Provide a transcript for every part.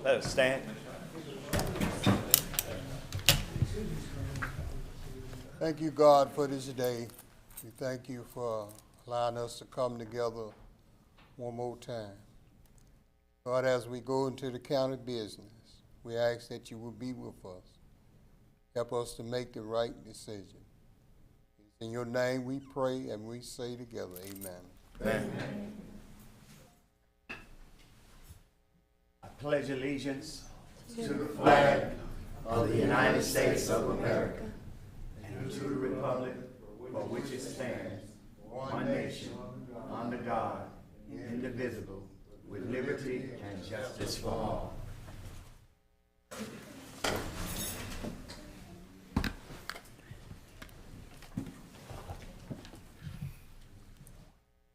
Let us stand. Thank you, God, for this day. We thank you for allowing us to come together one more time. God, as we go into the county business, we ask that you will be with us. Help us to make the right decision. In your name we pray and we say together, amen. Amen. I pledge allegiance to the flag of the United States of America and to the republic for which it stands, one nation, under God, indivisible, with liberty and justice for all.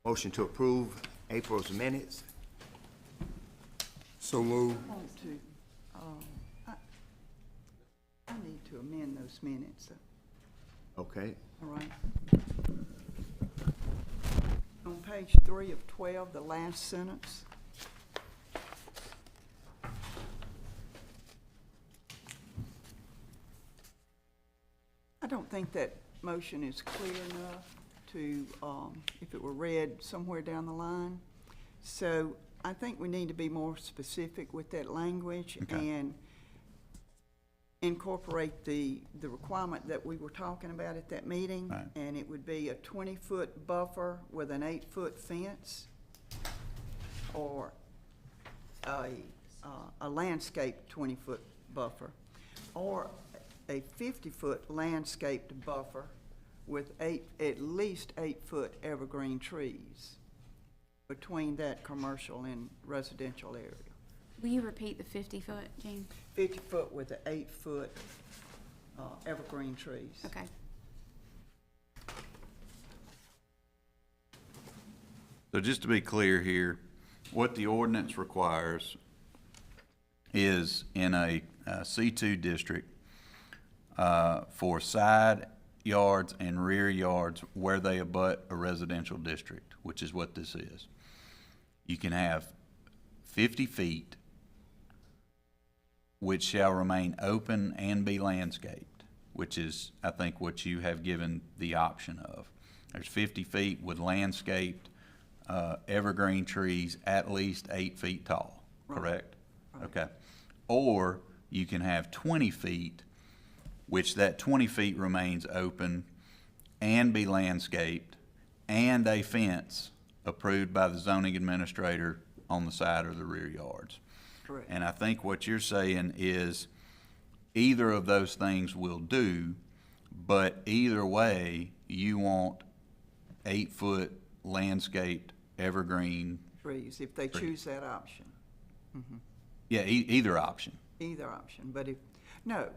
Motion to approve April's minutes. So move. I need to amend those minutes, Okay. all right? On page 3 of 12, the last sentence. I don't think that motion is clear enough to, if it were read somewhere down the line. So I think we need to be more specific with that language. Okay. And incorporate the requirement that we were talking about at that meeting. Right. And it would be a 20-foot buffer with an 8-foot fence, or a landscaped 20-foot buffer, or a 50-foot landscaped buffer with at least 8-foot evergreen trees between that commercial and residential area. Will you repeat the 50-foot, Jean? 50-foot with the 8-foot evergreen trees. Okay. So just to be clear here, what the ordinance requires is in a C2 district, for side yards and rear yards where they abut a residential district, which is what this is. You can have 50 feet, which shall remain open and be landscaped, which is, I think, what you have given the option of. There's 50 feet with landscaped evergreen trees at least 8 feet tall, correct? Right. Okay. Or you can have 20 feet, which that 20 feet remains open and be landscaped, and a fence approved by the zoning administrator on the side or the rear yards. Correct. And I think what you're saying is either of those things will do, but either way, you want 8-foot landscaped evergreen. Trees, if they choose that option, Yeah, either option. either option. But no,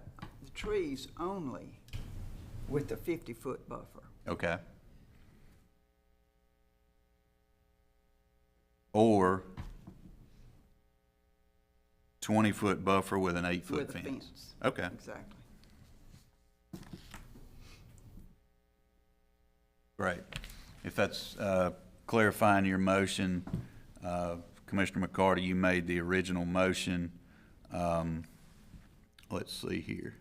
the trees only with the 50-foot buffer. Okay. Or 20-foot buffer with an 8-foot With a fence. fence. Okay. Exactly. Great. If that's clarifying your motion, Commissioner McCarty, you made the original motion. Let's see here.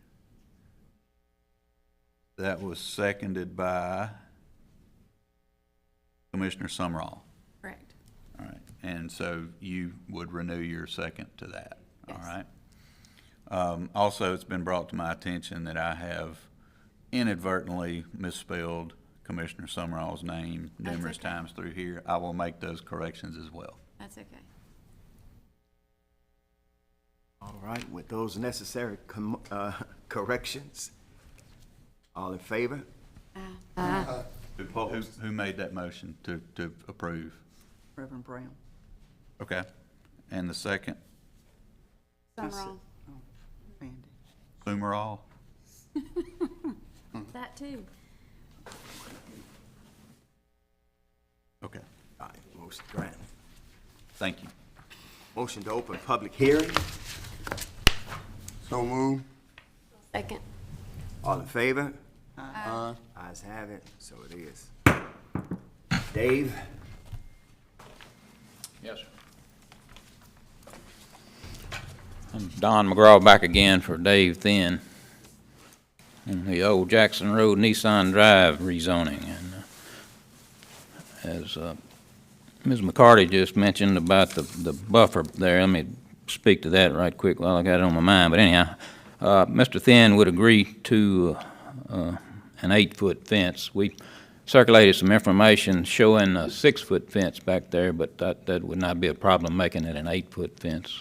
That was seconded by Commissioner Summerall. Correct. All right. And so you would renew your second to that. All Yes. right. Also, it's been brought to my attention that I have inadvertently misspelled Commissioner Summerall's name That's numerous okay. times through here. I will make those corrections as well. That's okay. All right, with those necessary corrections, all in favor? Who made that motion to approve? Reverend Brown. Okay. And the second, Summerall. Oh, Randy. Summerall? That too. Okay. All right, motion granted. Thank you. Motion to open public hearing. So move. Second. All in favor? Aye. Ayes have it, so it is. Dave? Yes, sir. Don McGraw back again for Dave Thin in the old Jackson Road Nissan Drive rezoning. And as Ms. McCarty just mentioned about the buffer there, let me speak to that right quick while I got it on my mind. But anyhow, Mr. Thin would agree to an 8-foot fence. We circulated some information showing a 6-foot fence back there, but that would not be a problem making it an 8-foot fence.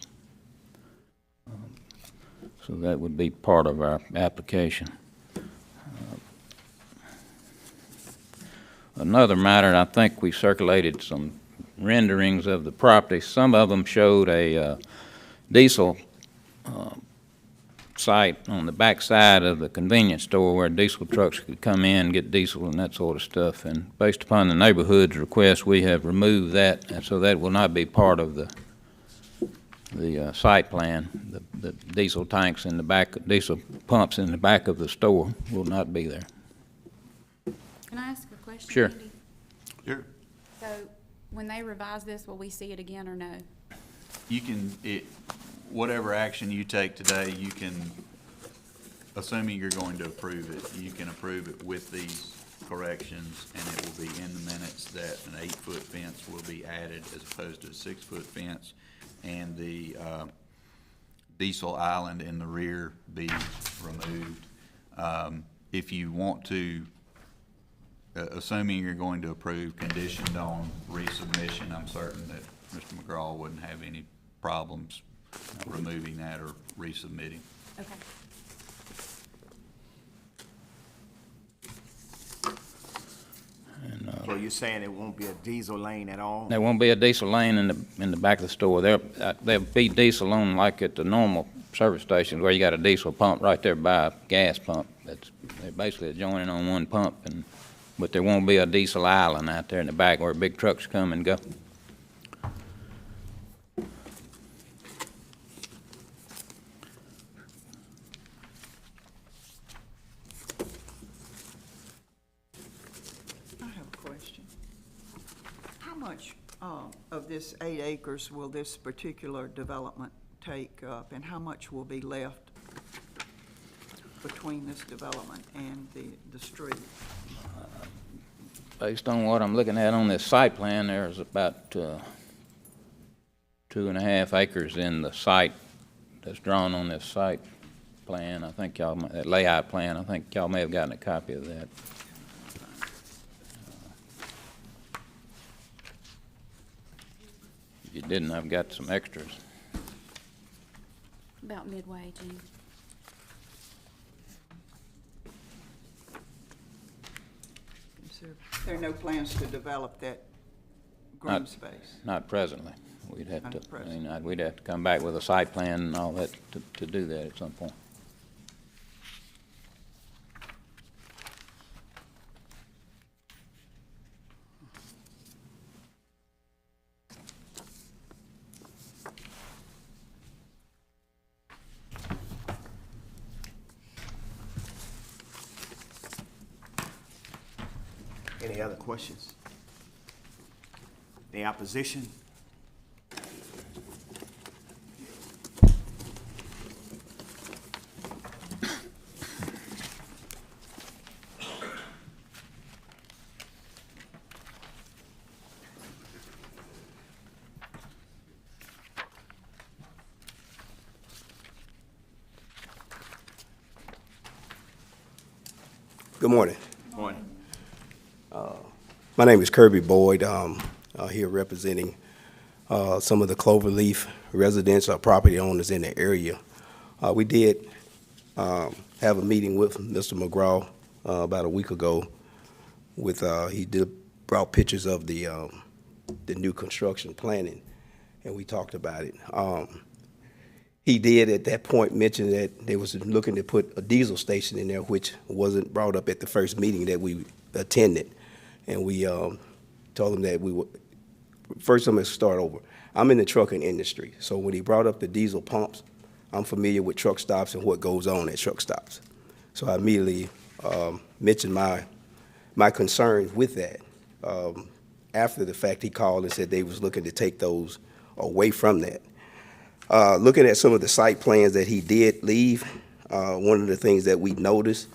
So that would be part of our application. Another matter, I think we circulated some renderings of the property. Some of them showed a diesel site on the back side of the convenience store where diesel trucks could come in, get diesel and that sort of stuff. And based upon the neighborhood's request, we have removed that, and so that will not be part of the site plan. The diesel tanks in the back, diesel pumps in the back of the store will not be there. Can I ask a question? Sure. Andy? Sure. So when they revise this, will we see it again or no? You can, whatever action you take today, you can, assuming you're going to approve it, you can approve it with these corrections, and it will be in the minutes that an 8-foot fence will be added as opposed to a 6-foot fence, and the diesel island in the rear be removed. If you want to, assuming you're going to approve conditioned on resubmission, I'm certain that Mr. McGraw wouldn't have any problems removing that or resubmitting. Okay. So you're saying it won't be a diesel lane at all? There won't be a diesel lane in the back of the store. There'll be diesel on like at the normal service stations where you got a diesel pump right there by a gas pump. They're basically adjoining on one pump, but there won't be a diesel island out there in the back where big trucks come and go. I have a question. How much of this 8 acres will this particular development take up, and how much will be left between this development and the street? Based on what I'm looking at on this site plan, there's about 2.5 acres in the site that's drawn on this site plan. I think y'all, that layout plan, I think y'all may have gotten a copy of that. If you didn't, I've got some extras. About midway, Gene. There are no plans to develop that green space? Not presently. We'd have Not to, at present. we'd have to come back with a site plan and all that to do that at some point. Any other questions? Any opposition? Good morning. Morning. My name is Kirby Boyd. Here representing some of the Cloverleaf residents or property owners in the area. We did have a meeting with Mr. McGraw about a week ago. He brought pictures of the new construction planning, and we talked about it. He did at that point mention that they was looking to put a diesel station in there, which wasn't brought up at the first meeting that we attended. And we told him that we would, first I'm gonna start over. I'm in the trucking industry, so when he brought up the diesel pumps, I'm familiar with truck stops and what goes on at truck stops. So I immediately mentioned my concerns with that. After the fact, he called and said they was looking to take those away from that. Looking at some of the site plans that he did leave, one of the things that we noticed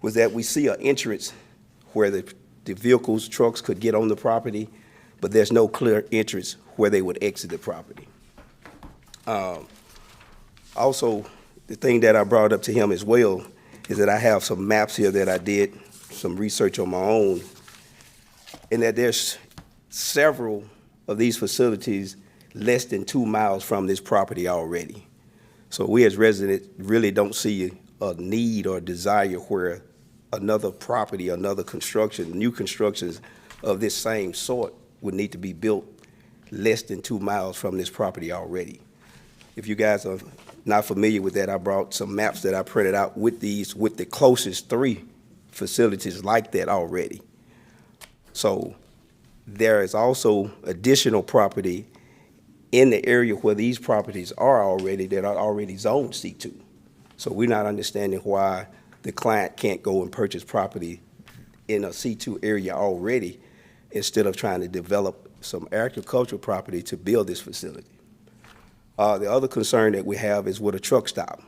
was that we see an entrance where the vehicles, trucks could get on the property, but there's no clear entrance where they would exit the property. Also, the thing that I brought up to him as well is that I have some maps here that I did some research on my own, and that there's several of these facilities less than 2 miles from this property already. So we as residents really don't see a need or desire where another property, another construction, new constructions of this same sort would need to be built less than 2 miles from this property already. If you guys are not familiar with that, I brought some maps that I printed out with these, with the closest 3 facilities like that already. So there is also additional property in the area where these properties are already, that are already zoned C2. So we're not understanding why the client can't go and purchase property in a C2 area already instead of trying to develop some agricultural property to build this facility. The other concern that we have is with a truck stop.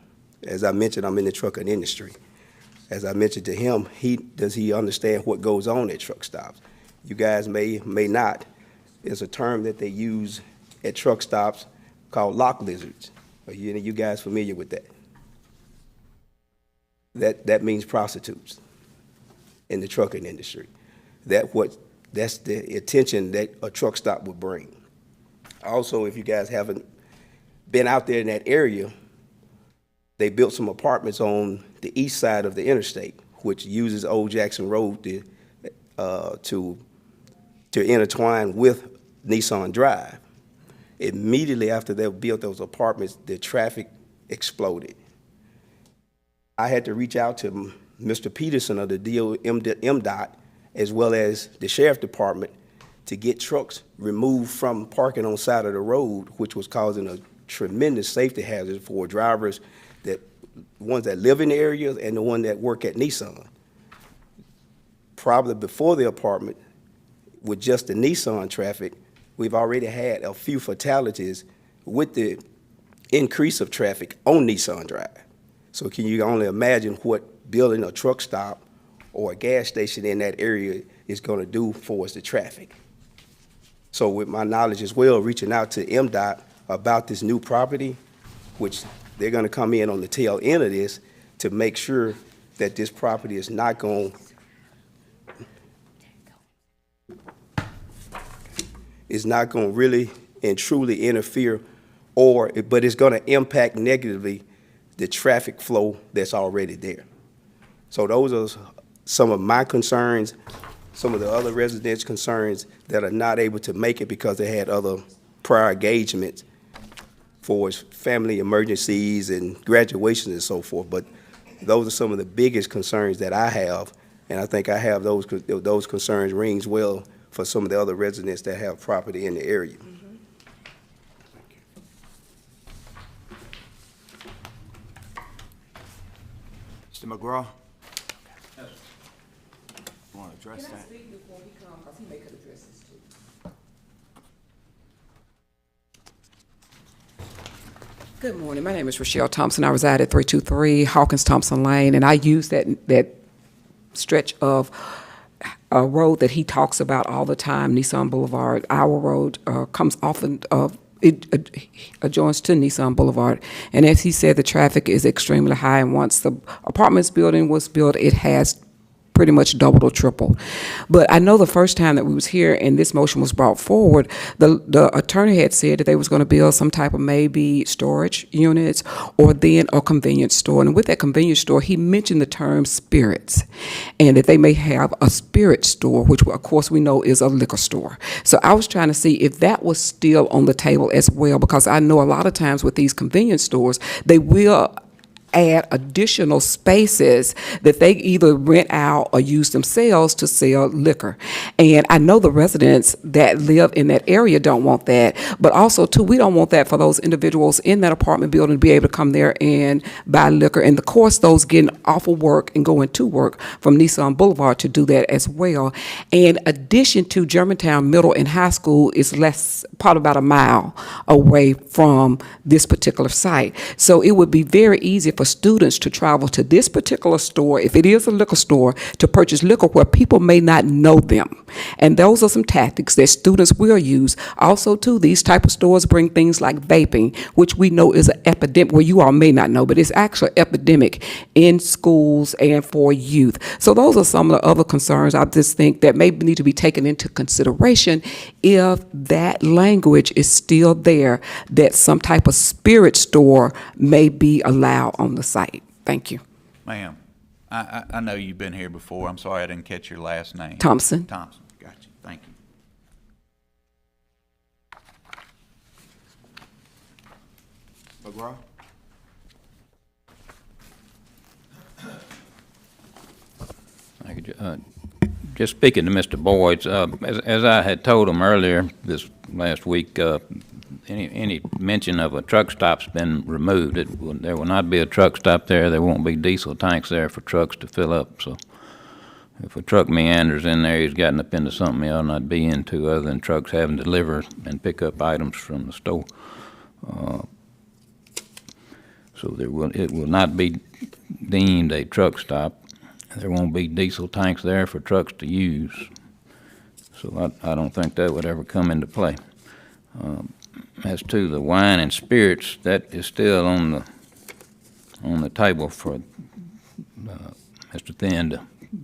As I mentioned, I'm in the trucking industry. As I mentioned to him, does he understand what goes on at truck stops? You guys may not. There's a term that they use at truck stops called lock lizards. Are you guys familiar with that? That means prostitutes in the trucking industry. That's the attention that a truck stop would bring. Also, if you guys haven't been out there in that area, they built some apartments on the east side of the interstate, which uses Old Jackson Road to intertwine with Nissan Drive. Immediately after they built those apartments, the traffic exploded. I had to reach out to Mr. Peterson of the MDOT, as well as the Sheriff Department, to get trucks removed from parking on the side of the road, which was causing a tremendous safety hazard for drivers, ones that live in the area and the ones that work at Nissan. Probably before the apartment, with just the Nissan traffic, we've already had a few fatalities with the increase of traffic on Nissan Drive. So can you only imagine what building a truck stop or a gas station in that area is going to do for us, the traffic? So with my knowledge as well, reaching out to MDOT about this new property, which they're going to come in on the tail end of this to make sure that this property is not going really and truly interfere, but it's going to impact negatively the traffic flow that's already there. So those are some of my concerns, some of the other residents' concerns that are not able to make it because they had other prior engagements for family emergencies and graduations and so forth. But those are some of the biggest concerns that I have, and I think I have those concerns rings well for some of the other residents that have property in the area. Mr. McGraw? Want to address Can I that? speak before he comes, because he may could address this too. Good morning, my name is Rochelle Thompson. I reside at 323 Hawkins Thompson Lane, and I use that stretch of a road that he talks about all the time, Nissan Boulevard. Our road comes often, it adjoins to Nissan Boulevard. And as he said, the traffic is extremely high, and once the apartments building was built, it has pretty much doubled or tripled. But I know the first time that we was here and this motion was brought forward, the attorney had said that they was going to build some type of maybe storage units or then a convenience store. And with that convenience store, he mentioned the term spirits, and that they may have a spirit store, which of course we know is a liquor store. So I was trying to see if that was still on the table as well, because I know a lot of times with these convenience stores, they will add additional spaces that they either rent out or use themselves to sell liquor. And I know the residents that live in that area don't want that, but also too, we don't want that for those individuals in that apartment building to be able to come there and buy liquor. And of course, those getting off of work and going to work from Nissan Boulevard to do that as well. In addition to Germantown Middle and High School is probably about a mile away from this particular site. So it would be very easy for students to travel to this particular store, if it is a liquor store, to purchase liquor where people may not know them. And those are some tactics that students will use. Also, too, these type of stores bring things like vaping, which we know is an epidemic, well, you all may not know, but it's actually an epidemic in schools and for youth. So those are some of the other concerns I just think that may need to be taken into consideration if that language is still there, that some type of spirit store may be allowed on the site. Thank you. Ma'am, I know you've been here before. I'm sorry I didn't catch your last name. Thompson. Thompson, got you. Thank you. McGraw? Just speaking to Mr. Boyd, as I had told him earlier this last week, any mention of a truck stop's been removed. There will not be a truck stop there. There won't be diesel tanks there for trucks to fill up. So if a truck meanders in there, he's gotten up into something he ought not be into other than trucks having to deliver and pick up items from the store. So it will not be deemed a truck stop. There won't be diesel tanks there for trucks to use. So I don't think that would ever come into play. As to the wine and spirits, that is still on the table for Mr. Thin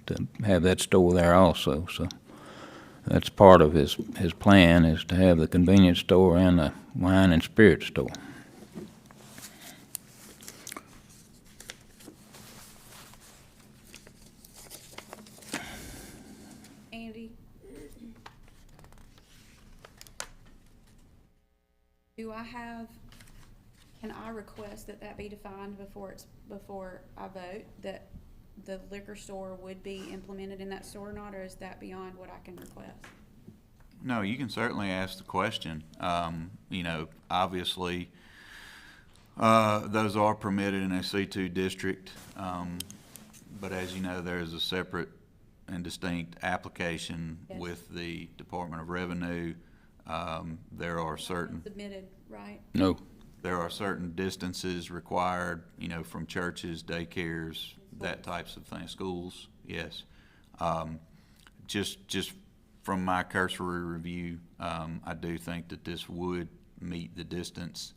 to have that store there also. So that's part of his plan, is to have the convenience store and the wine and spirit store. Andy? Can I request that be defined before I vote, that the liquor store would be implemented in that store or not, or is that beyond what I can request? No, you can certainly ask the question. Obviously, those are permitted in a C2 district, but as you know, there is a separate and distinct application with the Department of Revenue. There are certain Submitted, right? No. There are certain distances required, from churches, daycares, that types of things, schools, yes. Just from my cursory review, I do think that this would meet the distance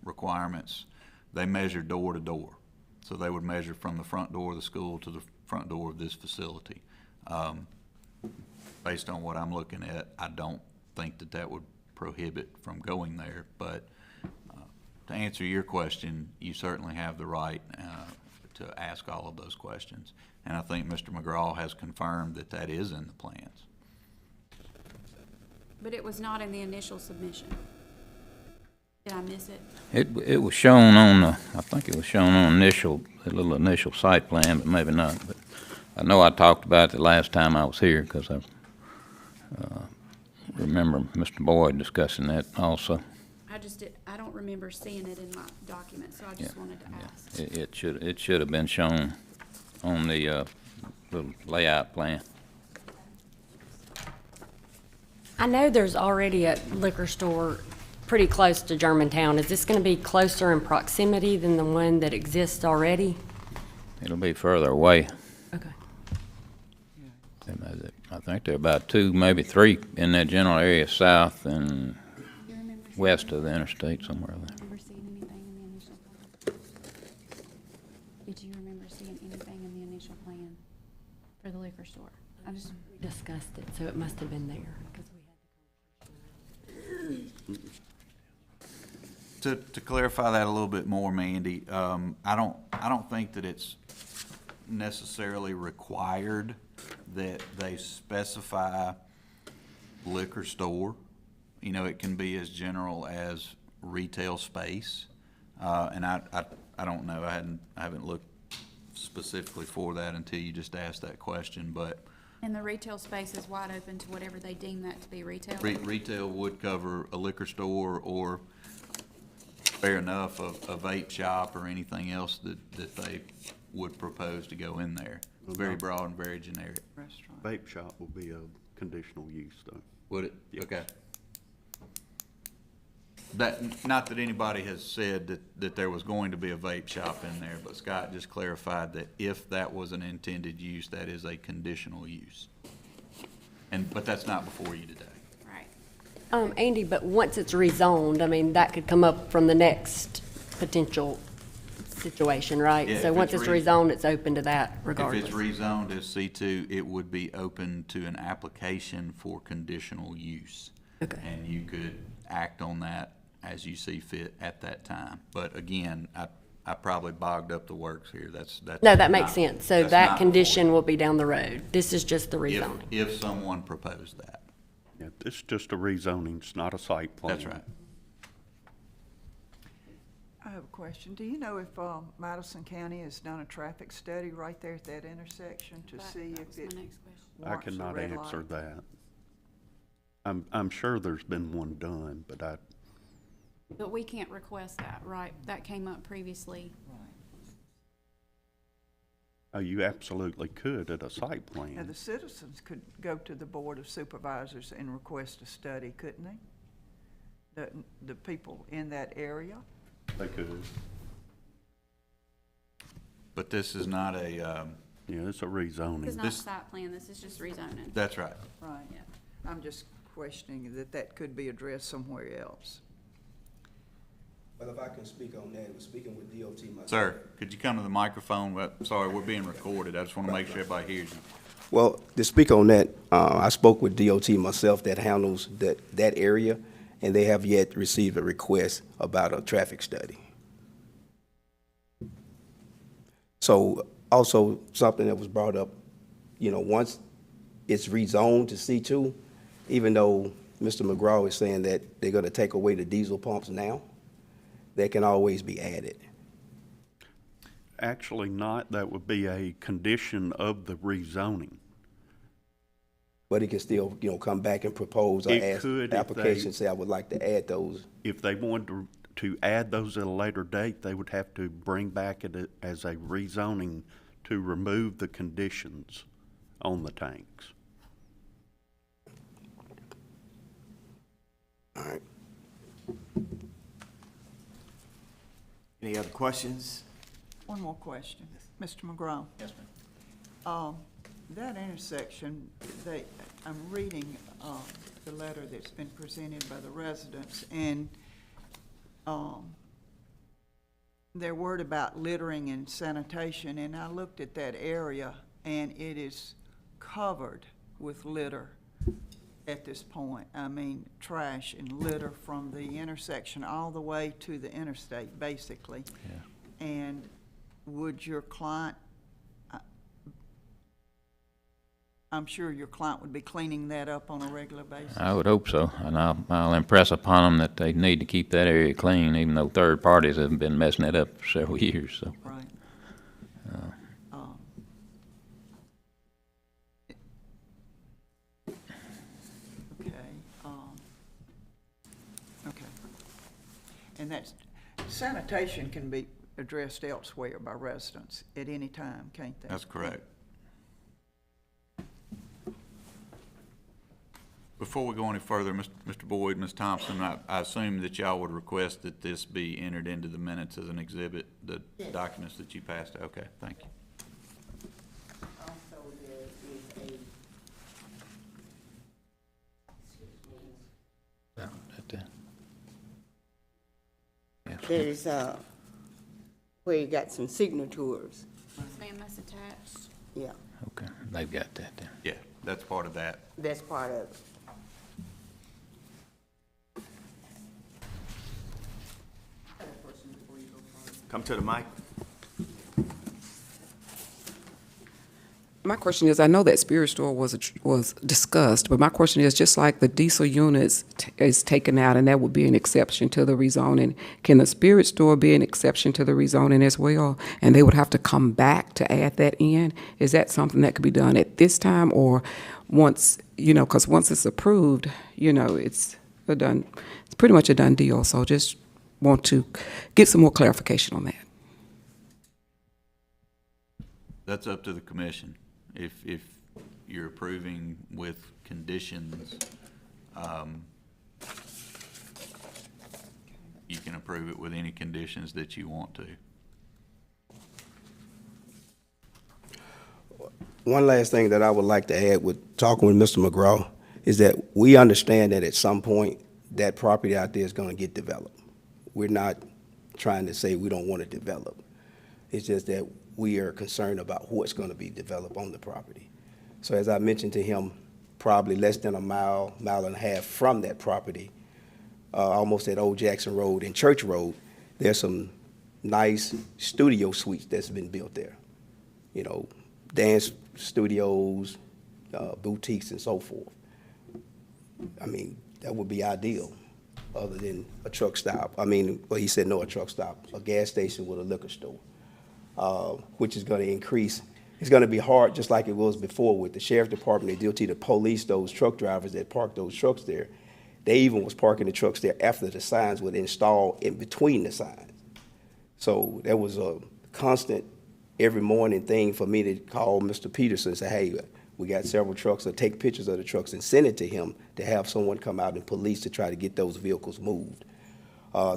requirements. They measure door to door. So they would measure from the front door of the school to the front door of this facility. Based on what I'm looking at, I don't think that would prohibit from going there, but to answer your question, you certainly have the right to ask all of those questions. And I think Mr. McGraw has confirmed that is in the plans. But it was not in the initial submission. Did I miss it? It was shown on I think it was shown on the little initial site plan, but maybe not. But I know I talked about it the last time I was here, because I remember Mr. Boyd discussing that also. I don't remember seeing it in my document, so I just wanted to ask. It should have been shown on the little layout plan. I know there's already a liquor store pretty close to Germantown. Is this going to be closer in proximity than the one that exists already? It'll be further away. Okay. I think there are about 2, maybe 3 in that general area south and west of the interstate, somewhere there. Remember seeing anything in the initial plan? Did you remember seeing anything in the initial plan for the liquor store? I just Discussed it, so it must have been there, because we had To clarify that a little bit more, Mandy, I don't think that it's necessarily required that they specify liquor store. It can be as general as retail space, and I don't know. I haven't looked specifically for that until you just asked that question. But And the retail space is wide open to whatever they deem that to be retail? Retail would cover a liquor store or, fair enough, a vape shop or anything else that they would propose to go in there. Very broad and very generic. Restaurant. Vape shop will be a conditional use, though. Would it? Yes. Okay. Not that anybody has said that there was going to be a vape shop in there, but Scott just clarified that if that was an intended use, that is a conditional use. But that's not before you today. Right. Andy, but once it's rezoned, I mean, that could come up from the next potential situation, right? Yeah, So if once it's it's rezoned, it's open to that regardless. If it's rezoned as C2, it would be open to an application for conditional use. Okay. And you could act on that as you see fit at that time. But again, I probably bogged up the works here. That's. No, that makes not- sense. So that's that not condition will be down the road. This is just the if- rezoning. If someone proposed that. Yeah, it's just a rezoning, it's not a site plan. That's right. I have a question. Do you know if Madison County has done a traffic study right there at that intersection to see That if was it my next question. I warrants a cannot red answer light? that. I'm sure there's been one done, but But we can't request that, right? That came up previously. you absolutely could at a site Now, plan. the citizens could go to the Board of Supervisors and request a study, couldn't they? The people in that area? They could. But this is not a, Yeah, it's a This is rezoning. not site plan, this is just rezoning. that's right. Right. Yeah. I'm just questioning that could be addressed somewhere else. Well, if I can speak on that, I was speaking with DOT myself. Sir, could you come to the microphone? Sorry, we're being recorded. I just want to make sure everybody hears you. Well, to speak on that, I spoke with DOT myself that handles that area, and they have yet received a request about a traffic study. So also something that was brought up, once it's rezoned to C2, even though Mr. McGraw is saying that they're gonna take away the diesel pumps now, they can always be added. Actually not, that would be a condition of the rezoning. But he can still, come back and propose or It ask could if they- application, say, I would like to add those. If they wanted to add those at a later date, they would have to bring back it as a rezoning to remove the conditions on the tanks. All right. Any other questions? One more question. Mr. McGraw. Yes, ma'am. That intersection, I'm reading the letter that's been presented by the residents, and they're worried about littering and sanitation, and I looked at that area, and it is covered with litter at this point. I mean, trash and litter from the intersection all the way to the interstate, basically. Yeah. And would your client, I'm sure your client would be cleaning that up on a regular basis? I would hope so, and I'll impress upon them that they need to keep that area clean, even though third parties have been messing it up for several years, so. Right. Okay. And that's, sanitation can be addressed elsewhere by residents at any time, can't they? That's correct. Before we go any further, Mr. Boyd, Ms. Thompson, I assume that y'all would request that this be entered into the minutes as an exhibit, the documents that you passed. Okay, thank you. Also, there is where you got some signatures. Yes, ma'am, that's attached. Yeah, Okay, they've got that then. Yeah, that's part of that. that's part of it. Come to the mic. My question is, I know that Spirit Store was discussed, but my question is, just like the diesel units is taken out, and that would be an exception to the rezoning, can the Spirit Store be an exception to the rezoning as well? And they would have to come back to add that in? Is that something that could be done at this time, or once, because once it's approved, it's pretty much a done deal, so just want to get some more clarification on that. That's up to the commission. If you're approving with conditions, you can approve it with any conditions that you want to. One last thing that I would like to add with talking with Mr. McGraw is that we understand that at some point that property out there is going to get developed. We're not trying to say we don't want to develop. It's just that we are concerned about what's going to be developed on the property. So as I mentioned to him, probably less than a mile and a half from that property, almost at Old Jackson Road and Church Road, there's some nice studio suites that's been built there. Dance studios, boutiques, and so forth. I mean, that would be ideal, other than a truck stop. He said no, a truck stop, a gas station with a liquor store. Which is going to increase. It's going to be hard, just like it was before with the sheriff department, the DOT, the police, those truck drivers that parked those trucks there. They even was parking the trucks there after the signs were installed in between the signs. So that was a constant every morning thing for me to call Mr. Peterson and say, hey, we got several trucks, or take pictures of the trucks and send it to him to have someone come out and police to try to get those vehicles moved.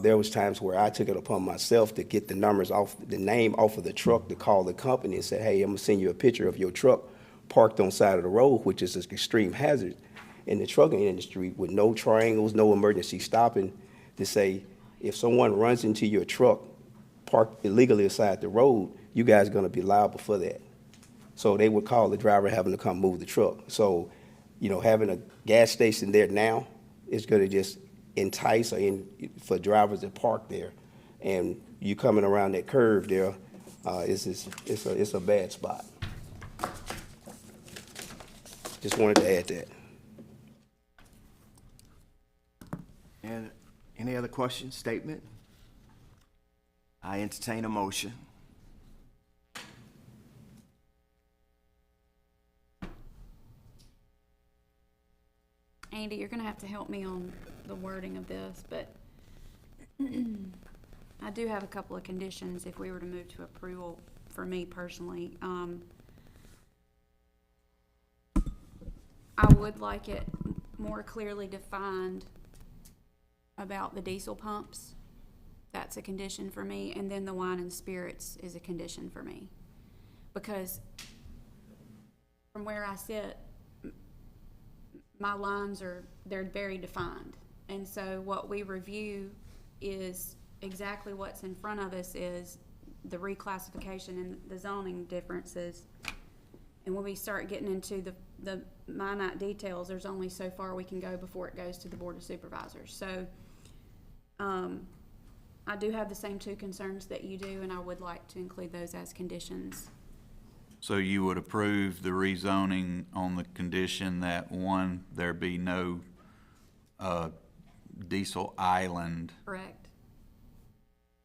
There was times where I took it upon myself to get the name off of the truck, to call the company and say, hey, I'm gonna send you a picture of your truck parked on side of the road, which is an extreme hazard in the trucking industry, with no triangles, no emergency stopping, to say, if someone runs into your truck parked illegally aside the road, you guys are gonna be liable for that. So they would call the driver, having to come move the truck. So, having a gas station there now is gonna just entice for drivers that park there, and you coming around that curve there, it's a bad spot. Just wanted to add that. And any other questions, statement? I entertain a motion. Andy, you're gonna have to help me on the wording of this, but I do have a couple of conditions if we were to move to approval for me personally. I would like it more clearly defined about the diesel pumps. That's a condition for me, and then the wine and spirits is a condition for me. Because from where I sit, my lines they're very defined. And so what we review is exactly what's in front of us, is the reclassification and the zoning differences. And when we start getting into the minute details, there's only so far we can go before it goes to the Board of Supervisors. So I do have the same two concerns that you do, and I would like to include those as conditions. So you would approve the rezoning on the condition that, one, there be no diesel island, Correct.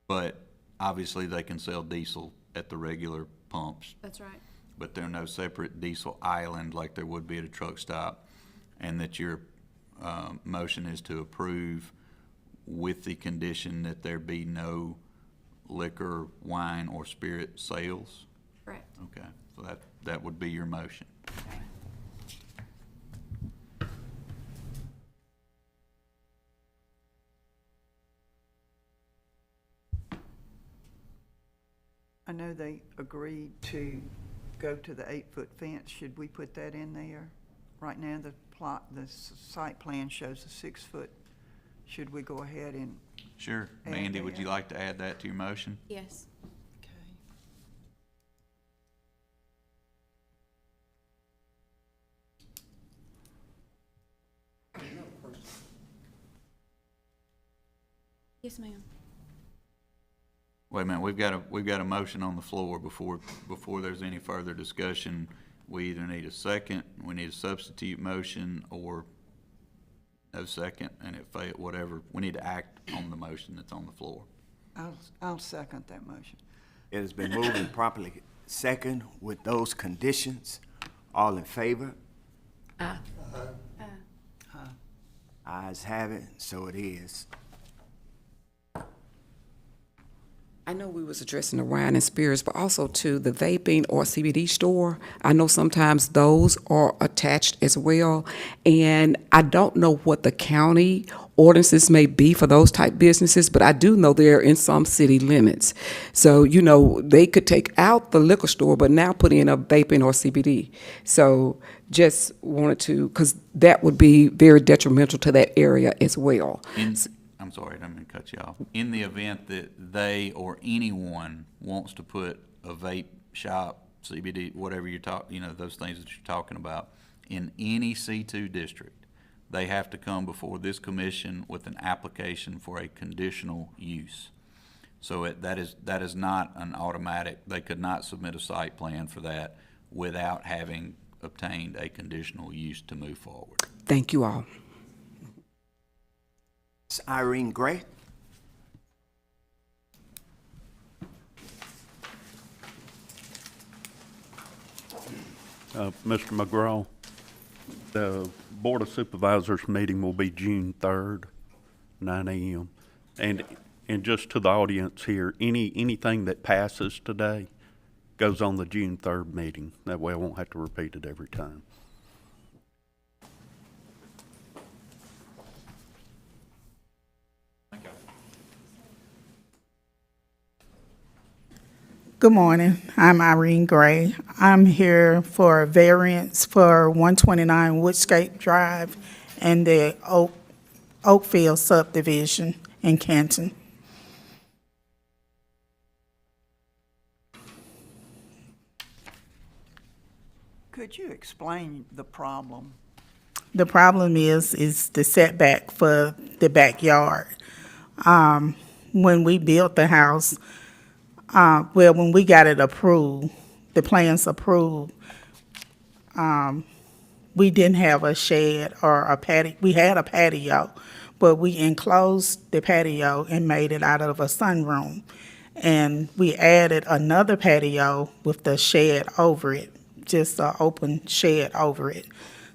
but obviously they can sell diesel at the regular pumps, That's right. but there are no separate diesel island like there would be at a truck stop, and that your motion is to approve with the condition that there be no liquor, wine, or spirit sales? Correct. Okay, so that would be your motion. I know they agreed to go to the 8-foot fence. Should we put that in there? Right now, the site plan shows a 6-foot. Should we go ahead and? Sure. add Mandy, would that? you like to add that to your motion? Yes. Okay. Yes, ma'am. Wait a minute, we've got a motion on the floor before there's any further discussion. we either need a second, we need a substitute motion, or no second, and it fail, whatever. We need to act on the motion that's on the floor. I'll second that motion. It has been moved and properly second with those conditions. All in favor? Aye. Ayes have it, so it is. I know we was addressing the wine and spirits, but also to the vaping or CBD store. I know sometimes those are attached as well. And I don't know what the county ordinances may be for those type businesses, but I do know they're in some city limits. So, you know, they could take out the liquor store, but now put in a vaping or CBD. So just wanted to, because that would be very detrimental to that area as well. I'm sorry, I didn't mean to cut you off. In the event that they or anyone wants to put a vape shop, CBD, whatever you're talking, those things that you're talking about, in any C2 district, they have to come before this commission with an application for a conditional use. So that is not an automatic, they could not submit a site plan for that without having obtained a conditional use to move forward. Thank you all. Ms. Irene Gray? Mr. McGraw, the Board of Supervisors meeting will be June 3rd, 9 a.m. And just to the audience here, anything that passes today goes on the June 3rd meeting. That way I won't have to repeat it every time. Good morning. I'm Irene Gray. I'm here for a variance for 129 Woodscape Drive and the Oakfield subdivision in Canton. Could you explain the problem? The problem is the setback for the backyard. When we built the house, when we got it approved, the plans approved, we didn't have a shed or a patio. We had a patio, but we enclosed the patio and made it out of a sunroom. And we added another patio with the shed over it, just an open shed over it.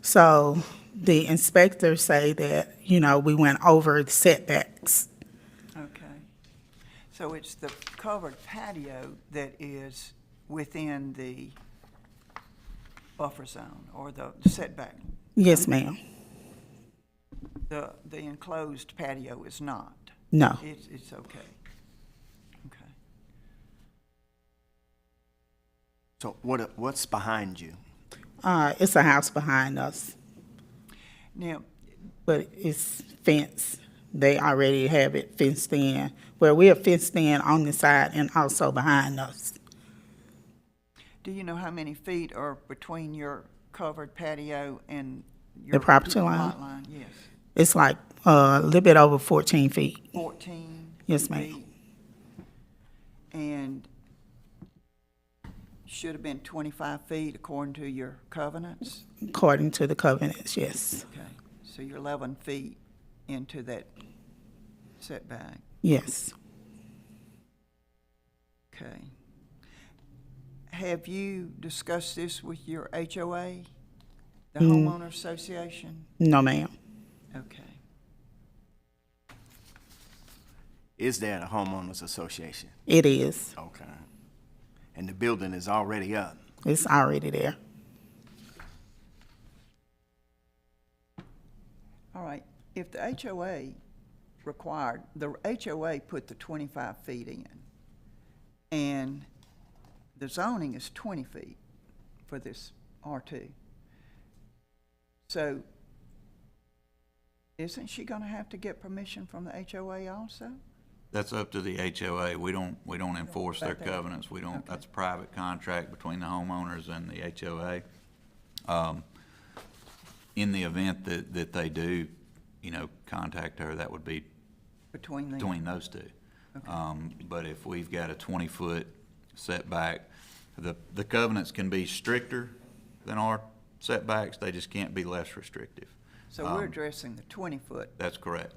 So the inspectors say that, we went over the setbacks. Okay. So it's the covered patio that is within the buffer zone or the setback? Yes, ma'am. The enclosed patio is not? No. It's okay. Okay. So what's behind you? It's a house behind us, Now, but it's fenced. They already have it fenced in. Well, we are fenced in on the side and also behind us. do you know how many feet are between your covered patio and your The property your line? lot line? Yes. It's like a little bit over 14 feet. 14? Yes, ma'am. feet. And should have been 25 feet according to your covenants? According to the covenants, yes. Okay, so you're 11 feet into that setback. Yes. Okay. Have you discussed this with your HOA, the homeowner association? No, ma'am. Okay. Is there a homeowners association? It is. Okay. And the building is already up? It's already there. All right, if the HOA required, the HOA put the 25 feet in, and the zoning is 20 feet for this R2. So isn't she gonna have to get permission from the HOA also? That's up to the HOA. We don't enforce their About that. covenants. We don't, Okay. that's a private contract between the homeowners and the HOA. In the event that they do, contact her, that would be Between them? between those two. But if we've got a 20-foot setback, the covenants can be stricter, than our setbacks, they just can't be less restrictive. So we're addressing the 20-foot. That's correct.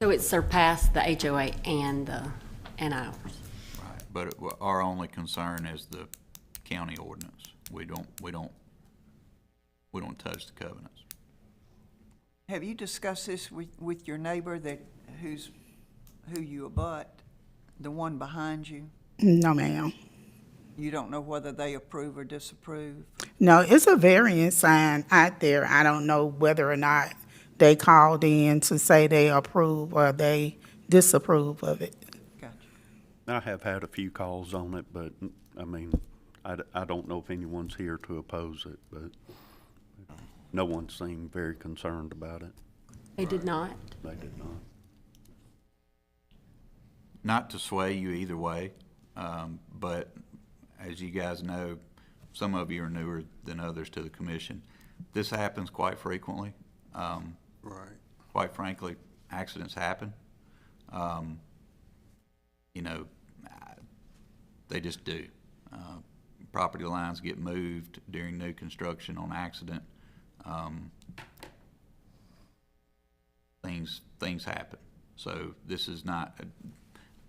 So it surpassed the HOA and ours. Right, but our only concern is the county ordinance. We don't touch the covenants. Have you discussed this with your neighbor who you abut, the one behind you? No, ma'am. You don't know whether they approve or disapprove? No, it's a variance sign out there. I don't know whether or not they called in to say they approve or they disapprove of it. Gotcha. I have had a few calls on it, but, I mean, I don't know if anyone's here to oppose it, but no one seemed very concerned about it. They did not? They did not. Not to sway you either way, but as you guys know, some of you are newer than others to the commission. This happens quite frequently. Right. Quite frankly, accidents happen. You know, they just do. Property lines get moved during new construction on accident. Things happen. So this is not,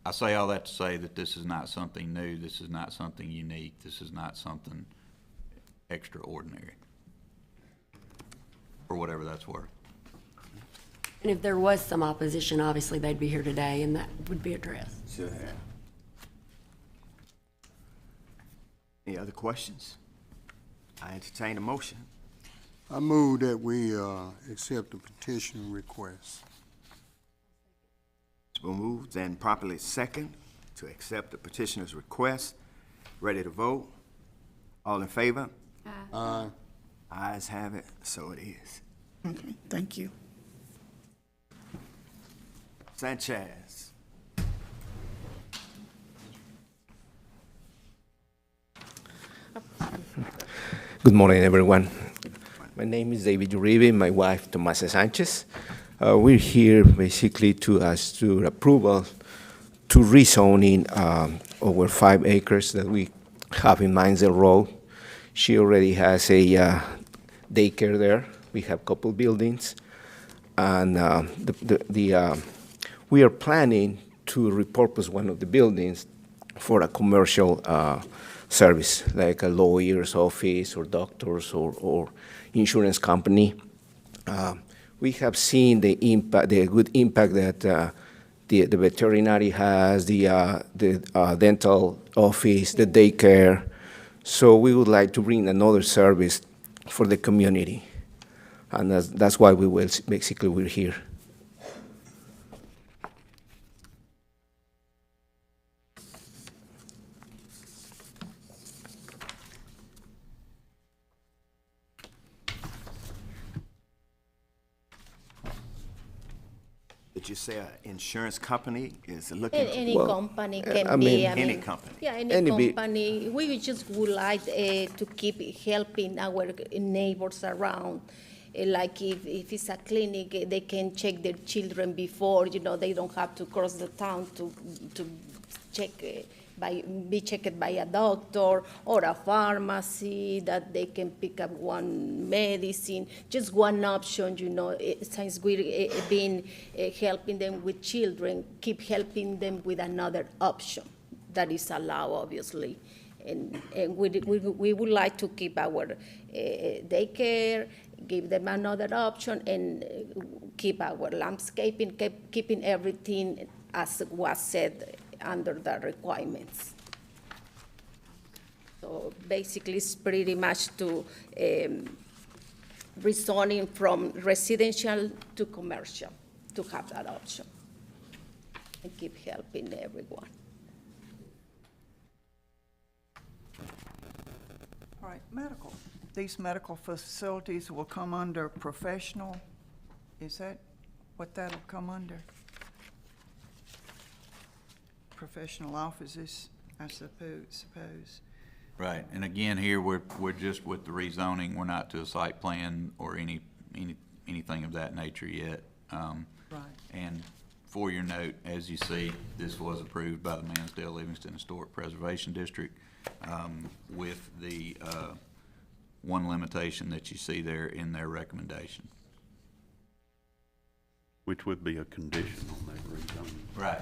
I say all that to say that this is not something new. This is not something unique. This is not something extraordinary, for whatever that's worth. And if there was some opposition, obviously they'd be here today and that would be addressed. Should have. Any other questions? I entertain a motion. I move that we accept the petition request. It's been moved and properly second to accept the petitioner's request. Ready to vote? All in favor? Aye. Ayes have it, so it is. Okay, thank you. Sanchez. Good morning, everyone. My name is David Uribe, my wife, Tomasa Sanchez. We're here basically to ask for approval to rezoning over 5 acres that we have in Mainzel Road. She already has a daycare there. We have a couple buildings. And we are planning to repurpose one of the buildings for a commercial service, like a lawyer's office or doctors or insurance company. We have seen the impact, the good impact that the veterinary has, the dental office, the daycare. So we would like to bring another service for the community, and that's why we're here. Did you say an insurance company is looking to? Any company can I be, mean, any company? Yeah, any Any company. We just would like to keep helping our neighbors around. Like if it's a clinic, they can check their children before, they don't have to cross the town to check, be checked by a doctor or a pharmacy, that they can pick up one medicine, just one option, since we've been helping them with children, keep helping them with another option that is allowed, obviously. And we would like to keep our daycare, give them another option, and keep our landscaping, keeping everything as was said under the requirements. So basically, it's pretty much to rezoning from residential to commercial, to have that option, and keep helping everyone. All right, medical. These medical facilities will come under professional. Is that what that'll come under? Professional offices, I suppose. Right, and again, here, we're just with the rezoning, we're not to a site plan or anything of that nature yet. Right. And for your note, as you see, this was approved by the Mansdale Livingston Historic Preservation District. with the one limitation that you see there in their recommendation. Which would be a condition on that rezoning. Right.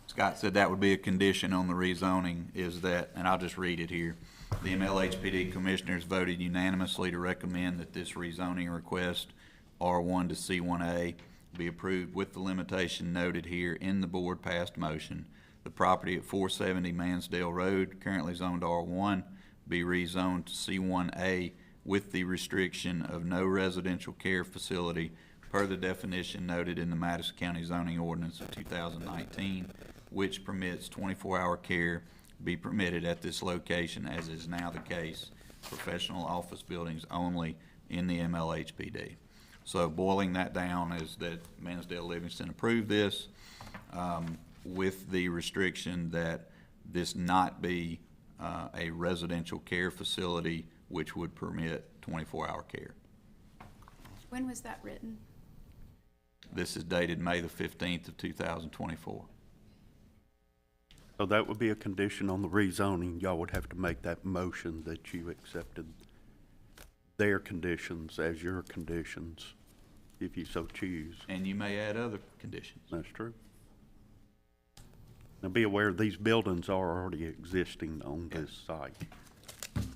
Scott said that would be a condition on the rezoning, is that, and I'll just read it here. The MLHPD Commissioners voted unanimously to recommend that this rezoning request, R1 to C1A, be approved with the limitation noted here in the board passed motion. The property at 470 Mansdale Road, currently zoned R1, be rezoned to C1A with the restriction of no residential care facility per the definition noted in the Madison County Zoning Ordinance of 2019, which permits 24-hour care be permitted at this location, as is now the case, professional office buildings only in the MLHPD. So boiling that down is that Mansdale Livingston approved this with the restriction that this not be a residential care facility which would permit 24-hour care. When was that written? This is dated May the 15th of 2024. So that would be a condition on the rezoning. Y'all would have to make that motion that you accepted their conditions as your conditions, if you so choose. And you may add other conditions. That's true. Now be aware, these buildings are already existing on this site,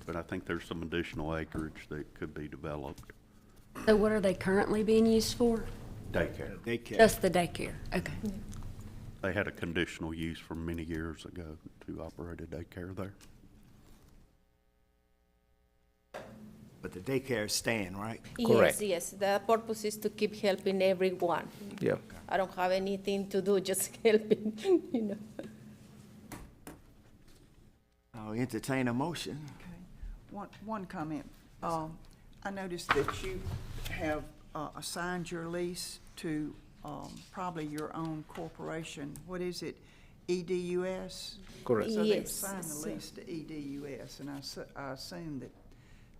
but I think there's some additional acreage that could be developed. So what are they currently being used for? Daycare. Daycare. Just the daycare, okay. They had a conditional use from many years ago to operate a daycare there. But the daycare is staying, right? Yes, yes, the purpose is to keep helping everyone. Yeah. I don't have anything to do, just helping, you know. I'll entertain a motion. Okay. One comment. I noticed that you have assigned your lease to probably your own corporation. What is it, EDUS? Correct. So they've Yes, signed the sir. lease to EDUS, and I assume that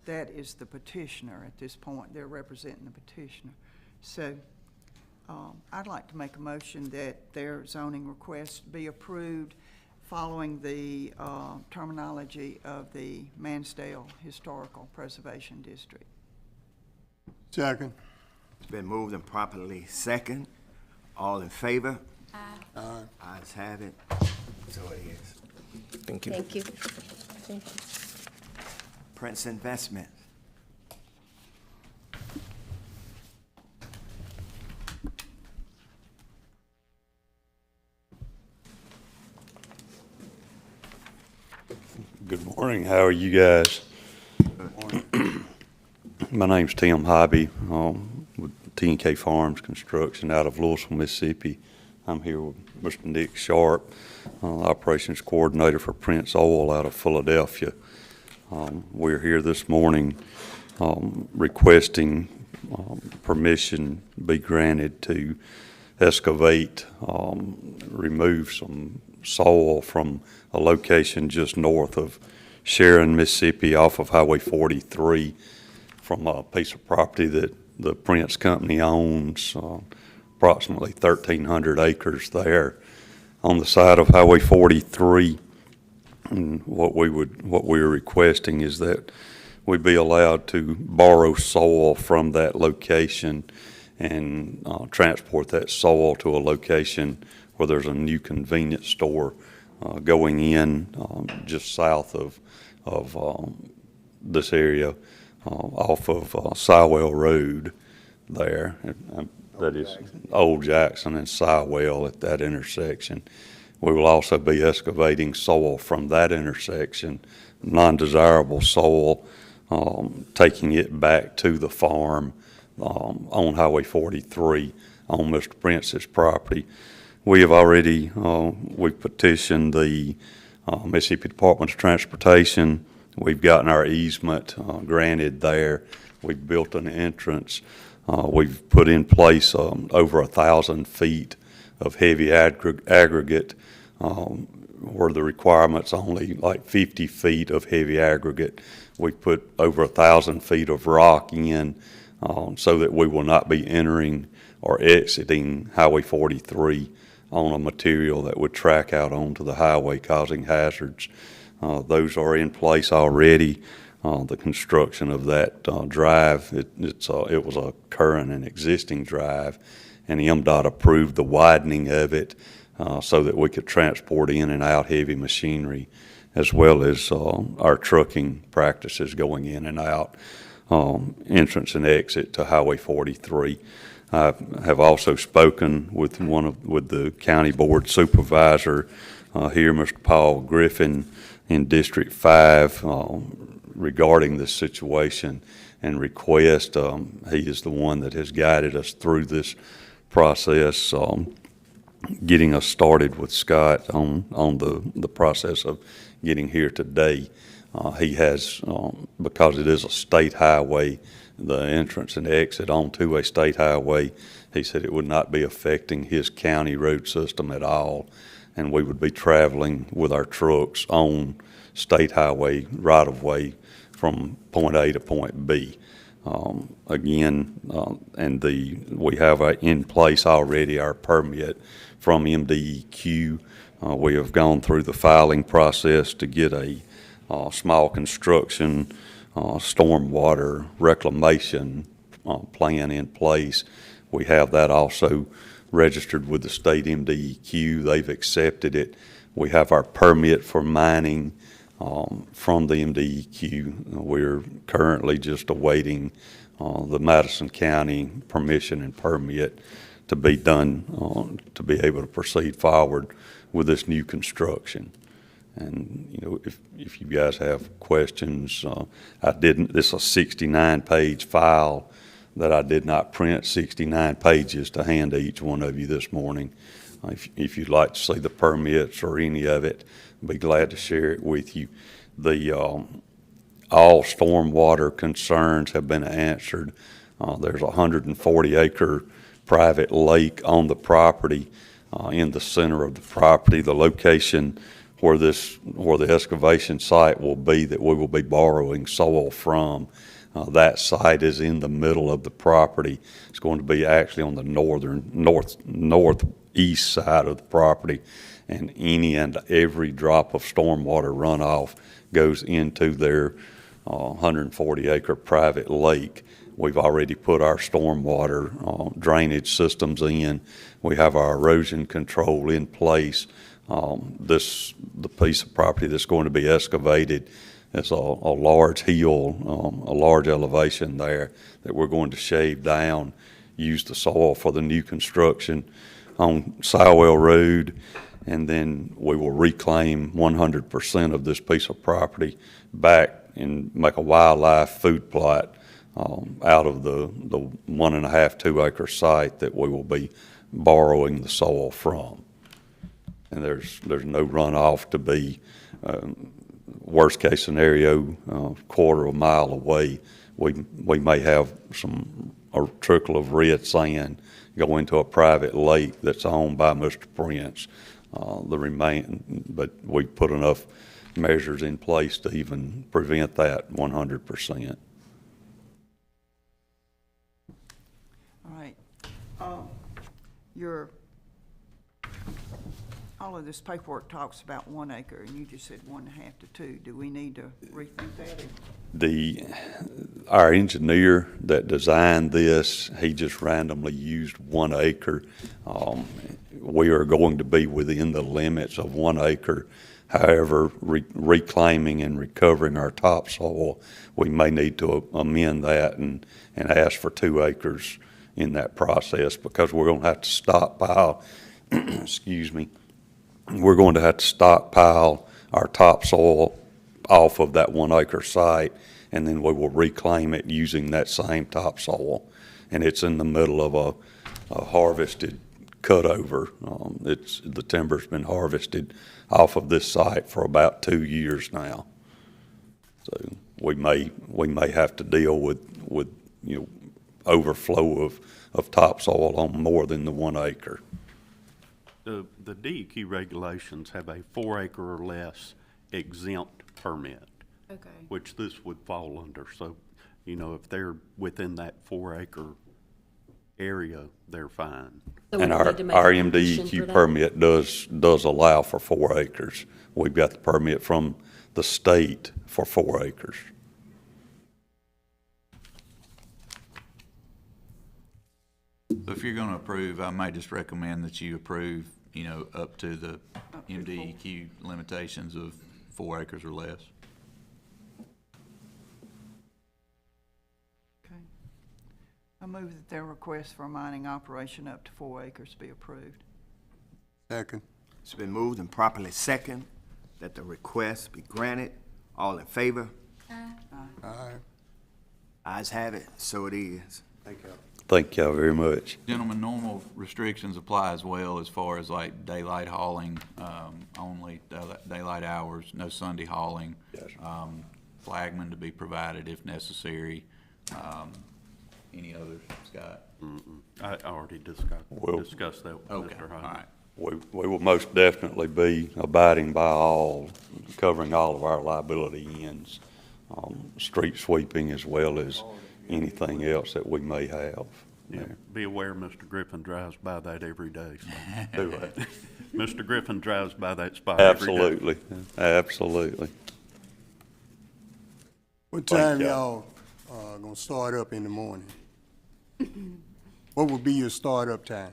that is the petitioner at this point. They're representing the petitioner. So I'd like to make a motion that their zoning request be approved following the terminology of the Mansdale Historical Preservation District. Second. It's been moved and properly second. All in favor? Aye. Ayes have it. So it is. Thank you. Thank you. Thank you. Prince Investment. Good morning. How are you guys? My name's Tim Hobby with T&K Farms Construction out of Louisville, Mississippi. I'm here with Mr. Nick Sharp, Operations Coordinator for Prince Oil out of Philadelphia. We're here this morning requesting permission be granted to excavate, remove some soil from a location just north of Sharon, Mississippi, off of Highway 43, from a piece of property that the Prince Company owns, approximately 1,300 acres there on the side of Highway 43. And what we're requesting is that we be allowed to borrow soil from that location and transport that soil to a location where there's a new convenience store going in just south of this area, off of Sywell Road there. That is Old Jackson and Sywell at that intersection. We will also be excavating soil from that intersection, non-desirable soil, taking it back to the farm on Highway 43 on Mr. Prince's property. We have already, we've petitioned the Mississippi Department of Transportation. We've gotten our easement granted there. We've built an entrance. We've put in place over 1,000 feet of heavy aggregate, where the requirement's only like 50 feet of heavy aggregate. We've put over 1,000 feet of rock in so that we will not be entering or exiting Highway 43 on a material that would track out onto the highway, causing hazards. Those are in place already. The construction of that drive, it was a current and existing drive, and MDOT approved the widening of it so that we could transport in and out heavy machinery, as well as our trucking practices going in and out, entrance and exit to Highway 43. I have also spoken with with the county board supervisor here, Mr. Paul Griffin, in District 5, regarding this situation and request. He is the one that has guided us through this process, getting us started with Scott on the process of getting here today. He has, because it is a state highway, the entrance and exit onto a state highway, he said it would not be affecting his county road system at all, and we would be traveling with our trucks on state highway right-of-way from point A to point B. We have in place already our permit from MDEQ. We have gone through the filing process to get a small construction stormwater reclamation plan in place. We have that also registered with the state MDEQ. They've accepted it. We have our permit for mining from the MDEQ. We're currently just awaiting the Madison County permission and permit to be done to be able to proceed forward with this new construction. And if you guys have questions, this is a 69-page file that I did not print 69 pages to hand to each one of you this morning. If you'd like to see the permits or any of it, I'd be glad to share it with you. All stormwater concerns have been answered. There's a 140-acre private lake on the property, in the center of the property. The location where the excavation site will be, that we will be borrowing soil from, that site is in the middle of the property. It's going to be actually on the northeast side of the property, and any and every drop of stormwater runoff goes into their 140-acre private lake. We've already put our stormwater drainage systems in. We have our erosion control in place. The piece of property that's going to be excavated is a large hill, a large elevation there that we're going to shave down, use the soil for the new construction on Sowell Road, and then we will reclaim 100% of this piece of property back and make a wildlife food plot out of the 1.5, 2 acre site that we will be borrowing the soil from. And there's no runoff to be, worst case scenario, quarter of a mile away. We may have a trickle of red sand go into a private lake that's owned by Mr. Prince. But we put enough measures in place to even prevent that 100%. All right. All of this paperwork talks about 1 acre, and you just said 1.5 to 2. Do we need to rethink that? Our engineer that designed this, he just randomly used 1 acre. We are going to be within the limits of 1 acre. However, reclaiming and recovering our topsoil, we may need to amend that and ask for 2 acres in that process, because we're going to have to stockpile, excuse me, we're going to have to stockpile our topsoil off of that 1 acre site, and then we will reclaim it using that same topsoil. And it's in the middle of a harvested cutover. The timber's been harvested off of this site for about 2 years now. So we may have to deal with overflow of topsoil on more than the 1 acre. The DEQ regulations have a 4 acre or less exempt permit. Okay. Which this would fall under. So, if they're within that 4 acre area, they're fine. So we And need to make our a condition for MDEQ that? permit does allow for 4 acres. We've got the permit from the state for 4 acres. So if you're gonna approve, I may just recommend that you approve, you know, up to the MDEQ limitations of 4 acres or less. Okay. I move that their request for a mining operation up to 4 acres be approved. Second. It's been moved and properly second that the request be granted. All in favor? Aye. Ayes have it, so it is. Thank you. Thank y'all very much. Gentlemen, normal restrictions apply as well as far as like daylight hauling, only daylight hours, no Sunday hauling. Yes, sir. Flagman to be provided if necessary. Any others, Scott? I already Well- discussed that with Okay, Mr. all Hyde. right. We will most definitely be abiding by all, covering all of our liability ends, street sweeping as well as anything else that we may have Yeah, there. be aware Mr. Griffin drives by that every day. so. Do that. Mr. Griffin drives by that spot every day. Absolutely, absolutely. What Thank time y'all. y'all gonna start up in the morning? What would be your start-up time?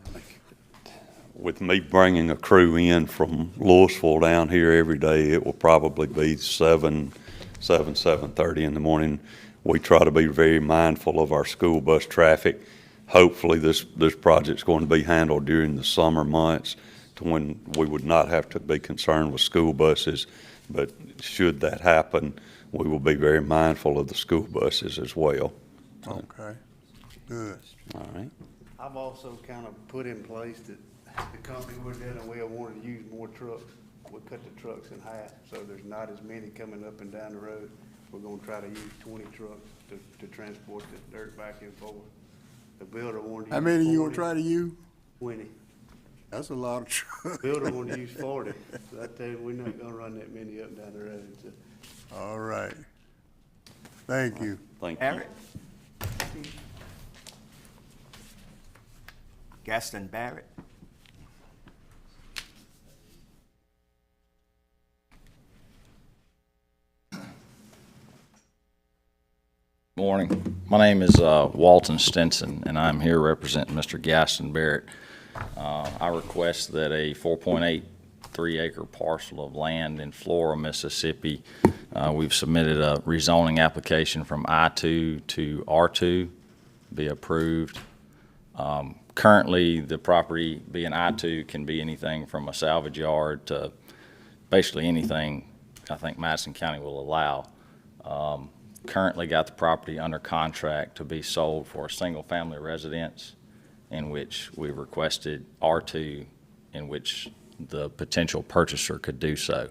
With me bringing a crew in from Louisville down here every day, it will probably be 7:30 in the morning. We try to be very mindful of our school bus traffic. Hopefully, this project's going to be handled during the summer months to when we would not have to be concerned with school buses. But should that happen, we will be very mindful of the school buses as well. Okay, good. All right. I've also kind of put in place that the company we're dealing with wanted to use more trucks. We cut the trucks in half, so there's not as many coming up and down the road. We're gonna try to use 20 trucks to transport the dirt back and forth. The builder wanted to use How many you gonna 40, try to use? 20. That's a lot of trucks. Builder wanted to use 40. So I tell you, we're not gonna run that many up and down the road, so. All right. Thank you. Thank you. Barrett? Gaston Barrett? Morning. My name is Walton Stinson, and I'm here representing Mr. Gaston Barrett. I request that a 4.83 acre parcel of land in Flora, Mississippi, we've submitted a rezoning application from I-2 to R2 be approved. Currently, the property being I-2 can be anything from a salvage yard to basically anything I think Madison County will allow. Currently got the property under contract to be sold for a single-family residence, in which we requested R2, in which the potential purchaser could do so.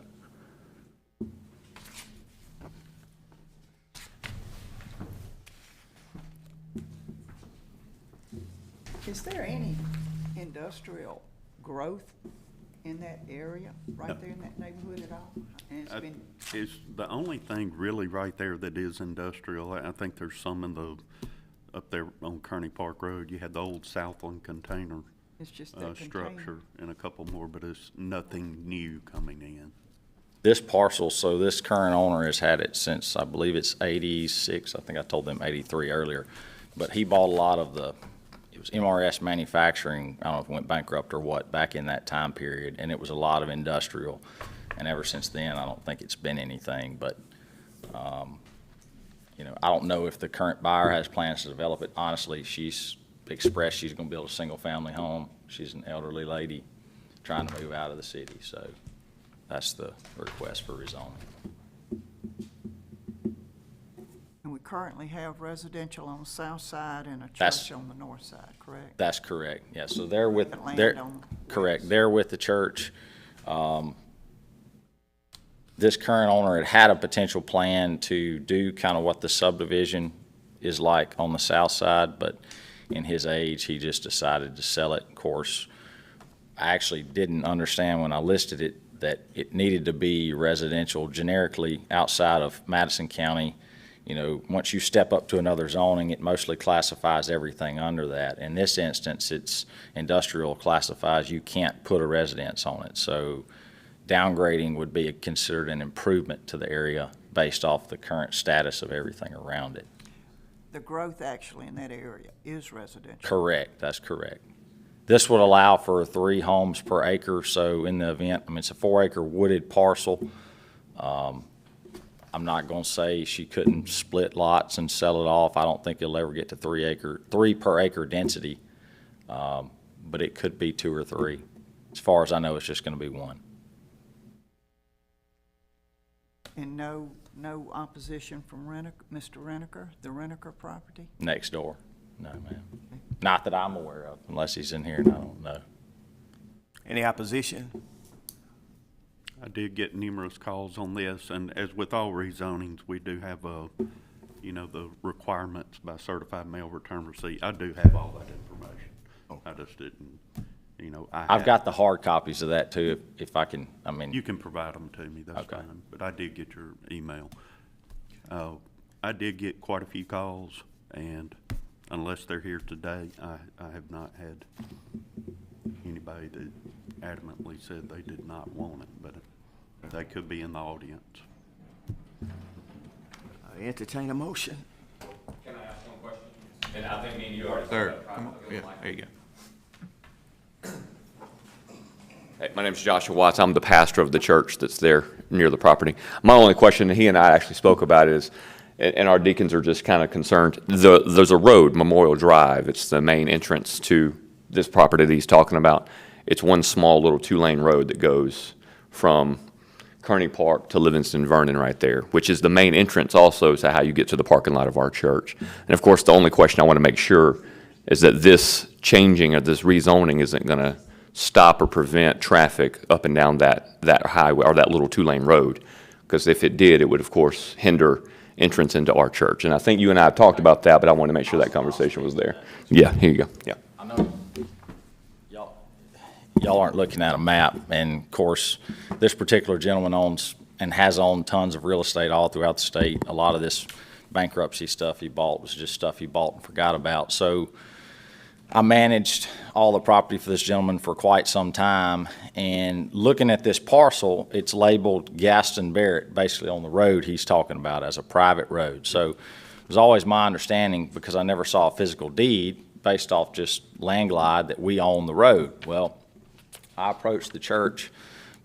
Is there any industrial growth in that area, right there in that neighborhood at all? And it's been, Is the only thing really right there that is industrial, I think there's some in the, up there on Kearney Park Road, you had the old Southland container it's just that structure container. and a couple more, but it's nothing new coming in. This parcel, so this current owner has had it since, I believe it's 86, I think I told them 83 earlier, but he bought a lot of the, it was MRS Manufacturing, I don't know if it went bankrupt or what, back in that time period, and it was a lot of industrial. And ever since then, I don't think it's been anything, but, you know, I don't know if the current buyer has plans to develop it. Honestly, she's expressed she's gonna build a single-family home. She's an elderly lady trying to move out of the city, so that's the request for rezoning. And we currently have residential on the south side and a That's- church on the north side, correct? That's correct, yeah, so they're with, That land they're, on the correct, west. they're with the church. This current owner had a potential plan to do kind of what the subdivision is like on the south side, but in his age, he just decided to sell it. Of course, I actually didn't understand when I listed it that it needed to be residential generically outside of Madison County. You know, once you step up to another zoning, it mostly classifies everything under that. In this instance, it's industrial classifies, you can't put a residence on it. So downgrading would be considered an improvement to the area based off the current status of everything around it. The growth actually in that area is residential. Correct, that's correct. This would allow for 3 homes per acre, so in the event, I mean, it's a 4-acre wooded parcel. I'm not gonna say she couldn't split lots and sell it off. I don't think it'll ever get to 3 per acre density. But it could be 2 or 3. As far as I know, it's just gonna be 1. And no opposition from Mr. Reniker, the Reniker property? Next door. No, ma'am. Not that I'm aware of, unless he's in here and I don't know. Any opposition? I did get numerous calls on this, and as with all rezonings, we do have, you know, the requirements by certified mail return receipt. I do have all that information. I just didn't, you know, I've got the hard copies of that too, if I can, I mean. You can provide them to me, that's Okay. fine, but I did get your email. I did get quite a few calls, and unless they're here today, I have not had anybody that adamantly said they did not want it, but they could be in the audience. I entertain a motion. Can I ask one question? And I think me and you already. Sir, come on, yeah, there you go. Hey, my name's Joshua Watts. I'm the pastor of the church that's there near the property. My only question, and he and I actually spoke about it, is, and our deacons are just kind of concerned, there's a road, Memorial Drive. It's the main entrance to this property that he's talking about. It's one small little 2-lane road that goes from Kearney Park to Livingston Vernon right there, which is the main entrance also to how you get to the parking lot of our church. And of course, the only question I want to make sure is that this changing or this rezoning isn't going to stop or prevent traffic up and down that highway or that little 2-lane road. Because if it did, it would of course hinder entrance into our church. And I think you and I have talked about that, but I wanted to make sure that conversation was there. Yeah, here you go. Yeah. I know y'all aren't looking at a map, and of course, this particular gentleman owns and has owned tons of real estate all throughout the state. A lot of this bankruptcy stuff he bought was just stuff he bought and forgot about. So I managed all the property for this gentleman for quite some time, and looking at this parcel, it's labeled Gaston Barrett, basically on the road he's talking about as a private road. So it was always my understanding, because I never saw a physical deed based off just land glide, that we own the road. Well, I approached the church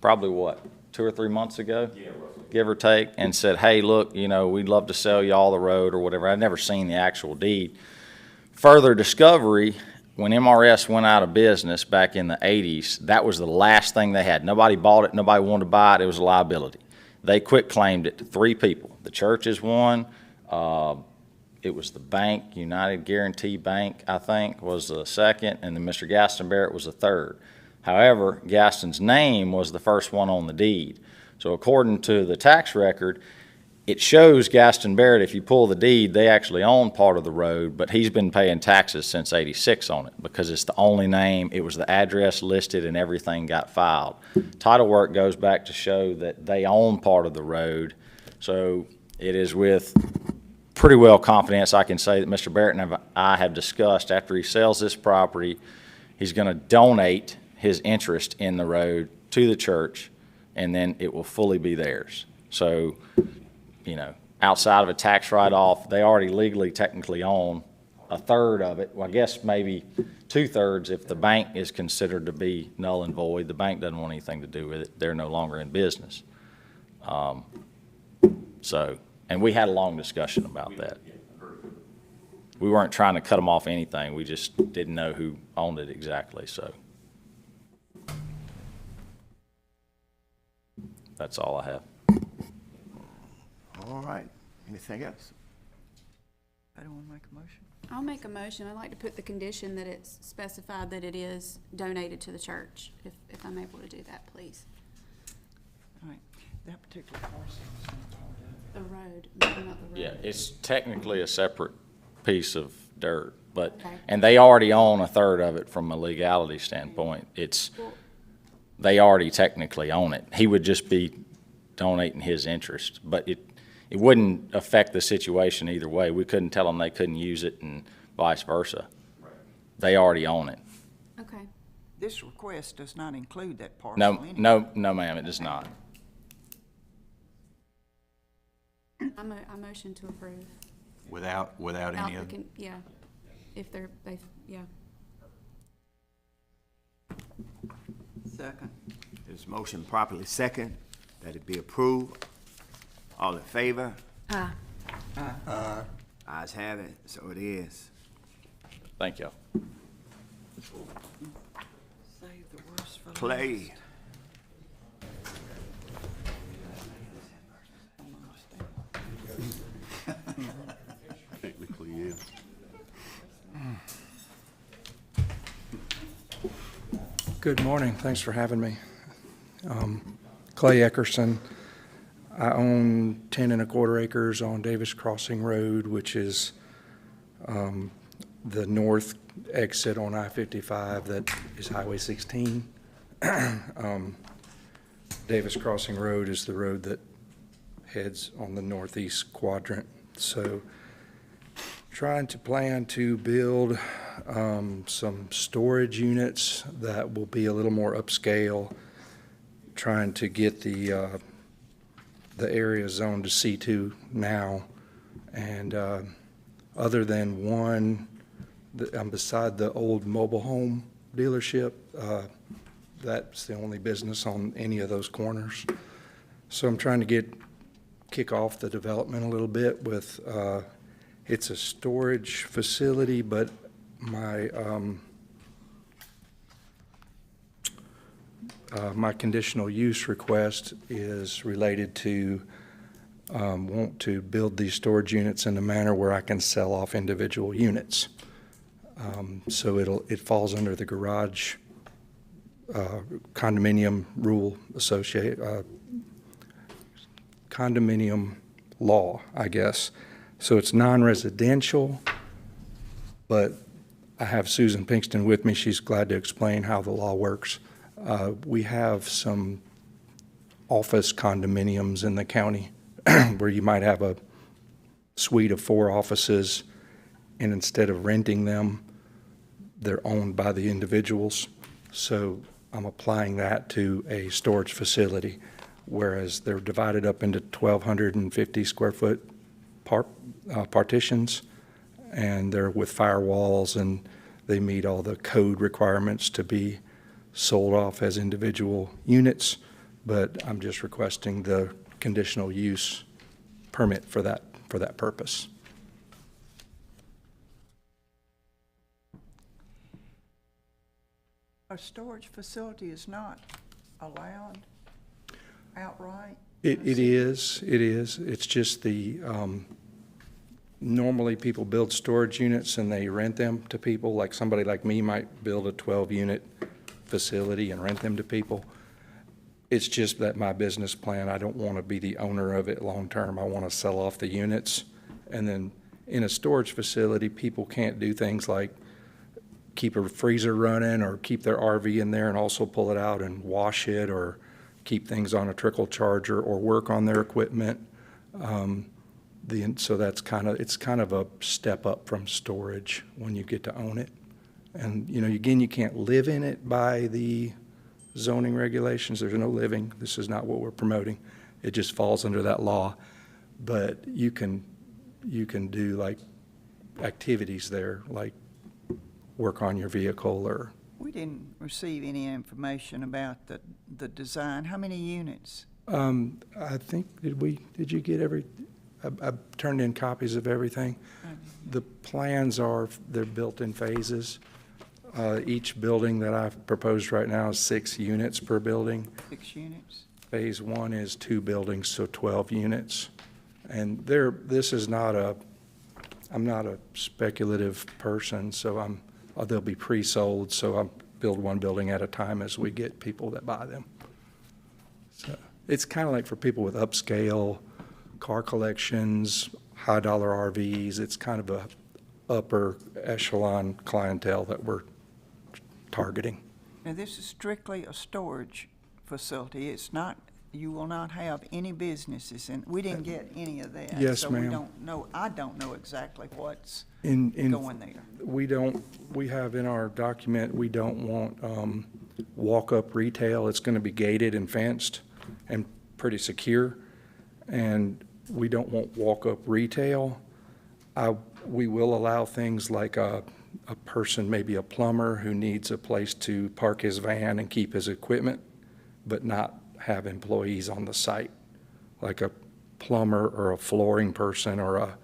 probably, 2 or 3 months ago? Yeah, give or take, and said, hey, look, you know, we'd love to sell y'all the road or whatever. I'd never seen the actual deed. Further discovery, when MRS went out of business back in the 80s, that was the last thing they had. Nobody bought it, nobody wanted to buy it, it was a liability. They quit claimed it to 3 people. The church is one, it was the bank, United Guarantee Bank, I think, was the second, and then Mr. Gaston Barrett was the third. However, Gaston's name was the first one on the deed. So according to the tax record, it shows Gaston Barrett, if you pull the deed, they actually own part of the road, but he's been paying taxes since '86 on it, because it's the only name, it was the address listed and everything got filed. Title work goes back to show that they own part of the road. So it is with pretty well confidence I can say that Mr. Barrett and I have discussed, after he sells this property, he's going to donate his interest in the road to the church, and then it will fully be theirs. So, you know, outside of a tax write-off, they already legally technically own a third of it. Well, I guess maybe 2/3 if the bank is considered to be null and void. The bank doesn't want anything to do with it. They're no longer in business. And we had a long discussion about that. We weren't trying to cut them off anything. We just didn't know who owned it exactly, so. That's all I have. All right. Anything else? I don't want to make a motion. I'll make a motion. I'd like to put the condition that it's specified that it is donated to the church, if I'm able to do that, please. All right, that particular parcel is not part of it. The road, maybe not the road. Yeah, it's technically a separate piece of dirt, but, Okay. and they already own a third of it from a legality standpoint. They already technically own it. He would just be donating his interest, but it wouldn't affect the situation either way. We couldn't tell them they couldn't use it and vice versa. They already own it. Okay. This request does not include that parcel No, anyway. no, ma'am, it does not. I motion to approve. Without any of, Yeah, if yeah. Second. There's motion properly second that it be approved. All in favor? Aye. Ayes have it, so it is. Thank y'all. Save the worst for last. Clay. Technically, yeah. Good morning. Thanks for having me. Clay Eckerson. I own 10 1/4 acres on Davis Crossing Road, which is the north exit on I-55 that is Highway 16. Davis Crossing Road is the road that heads on the northeast quadrant. So trying to plan to build some storage units that will be a little more upscale, trying to get the area zoned to C2 now. And other than one, I'm beside the old mobile home dealership. That's the only business on any of those corners. So I'm trying to kick off the development a little bit with, it's a storage facility, but my my conditional use request is related to want to build these storage units in a manner where I can sell off individual units. So it falls under the garage condominium rule condominium law, I guess. So it's non-residential, but I have Susan Pinkston with me. She's glad to explain how the law works. We have some office condominiums in the county where you might have a suite of 4 offices, and instead of renting them, they're owned by the individuals. So I'm applying that to a storage facility, whereas they're divided up into 1,250 square foot partitions, and they're with firewalls, and they meet all the code requirements to be sold off as individual units. But I'm just requesting the conditional use permit for that purpose. A storage facility is not allowed outright? It is. It's just the, normally people build storage units and they rent them to people. Like somebody like me might build a 12-unit facility and rent them to people. It's just that my business plan, I don't want to be the owner of it long-term. I want to sell off the units. And then in a storage facility, people can't do things like keep a freezer running or keep their RV in there and also pull it out and wash it, or keep things on a trickle charger or work on their equipment. So it's kind of a step up from storage when you get to own it. And, again, you can't live in it by the zoning regulations. There's no living. This is not what we're promoting. It just falls under that law. But you can do like activities there, like work on your vehicle or. We didn't receive any information about the design. How many units? I think, did you get I turned in copies of everything. The plans they're built in phases. Each building that I've proposed right now is 6 units per building. 6 units? Phase 1 is 2 buildings, so 12 units. And I'm not a speculative person, so they'll be pre-sold, so I build one building at a time as we get people that buy them. So it's kind of like for people with upscale car collections, high dollar RVs. It's kind of a upper echelon clientele that we're targeting. Now, this is strictly a storage facility. It's not you will not have any businesses, and we didn't get any of that. Yes, So we ma'am. don't know, I don't know exactly what's In going there. We have in our document, we don't want walk-up retail. It's going to be gated and fenced and pretty secure. And we don't want walk-up retail. We will allow things like a person, maybe a plumber, who needs a place to park his van and keep his equipment, but not have employees on the site, like a plumber or a flooring person or a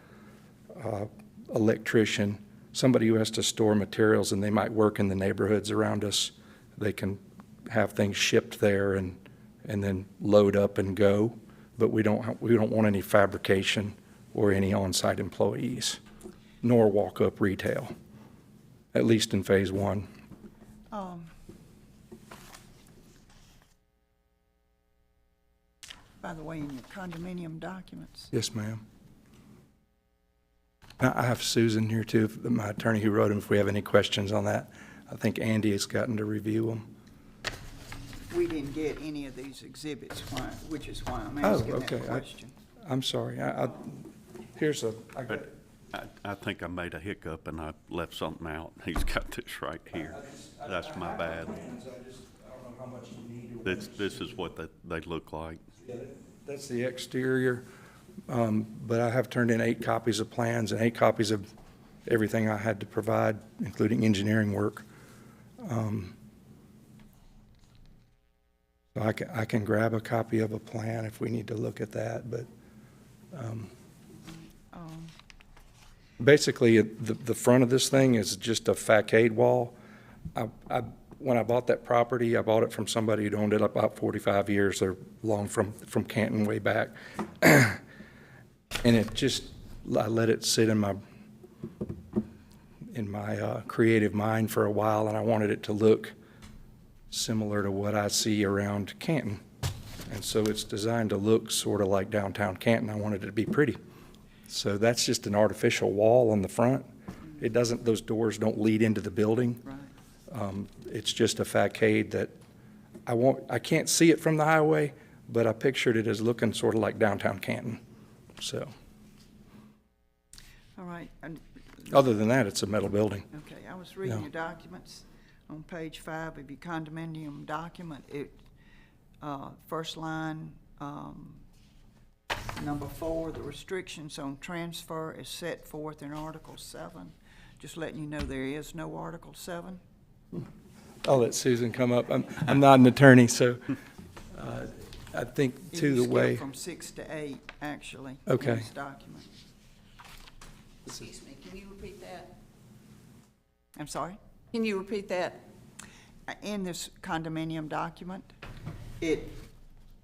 electrician, somebody who has to store materials and they might work in the neighborhoods around us. They can have things shipped there and then load up and go, but we don't want any fabrication or any on-site employees, nor walk-up retail, at least in phase one. By the way, in your condominium documents, Yes, ma'am. I have Susan here too, my attorney who wrote them, if we have any questions on that. I think Andy has gotten to review them. we didn't get any of these exhibits, which is why I'm Oh, asking okay. that question. I'm sorry. I think I made a hiccup and I left something out. He's got this right here. That's my bad. This is what they look like. That's the exterior, but I have turned in 8 copies of plans and 8 copies of everything I had to provide, including engineering work. So I can grab a copy of a plan if we need to look at that, but basically, the front of this thing is just a facade wall. When I bought that property, I bought it from somebody who'd owned it about 45 years. They're long from Canton way back. And I let it sit in my creative mind for a while, and I wanted it to look similar to what I see around Canton. And so it's designed to look sort of like downtown Canton. I wanted it to be pretty. So that's just an artificial wall on the front. It doesn't, those doors don't lead into the building. Right. It's just a facade that I can't see it from the highway, but I pictured it as looking sort of like downtown Canton. So, All right. And other than that, it's a metal building. okay, I was reading Yeah. your documents. On page 5 of your condominium document, first line, number 4, the restrictions on transfer is set forth in Article 7. Just letting you know there is no Article 7. I'll let Susan come up. I'm not an attorney, so I think You the skip way. from 6 to 8, actually, Okay. in this document. Excuse me, can you repeat that? I'm sorry? Can you repeat that? In this condominium document,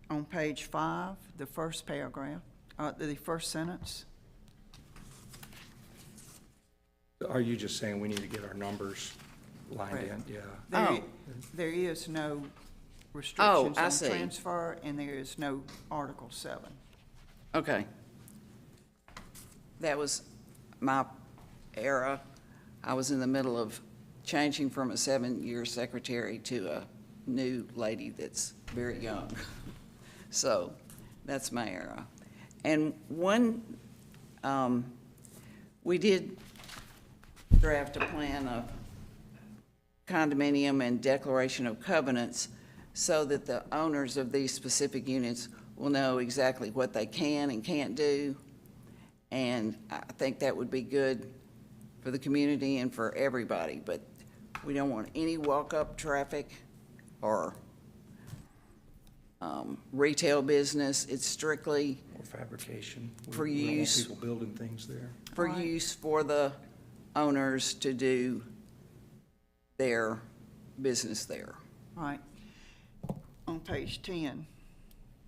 on page 5, the first paragraph, the first sentence, Are you just saying we need to get our numbers lined in? Correct. Yeah. there is no restrictions I on see. transfer, and there is no Article 7. Okay. That was my era. I was in the middle of changing from a 7-year secretary to a new lady that's very young. So that's my era. And we did draft a plan of condominium and declaration of covenants so that the owners of these specific units will know exactly what they can and can't do. And I think that would be good for the community and for everybody, but we don't want any walk-up traffic or retail business. It's strictly Or fabrication. For We don't want use. people building things there. for use for the owners to do their business there. All right. On page 10,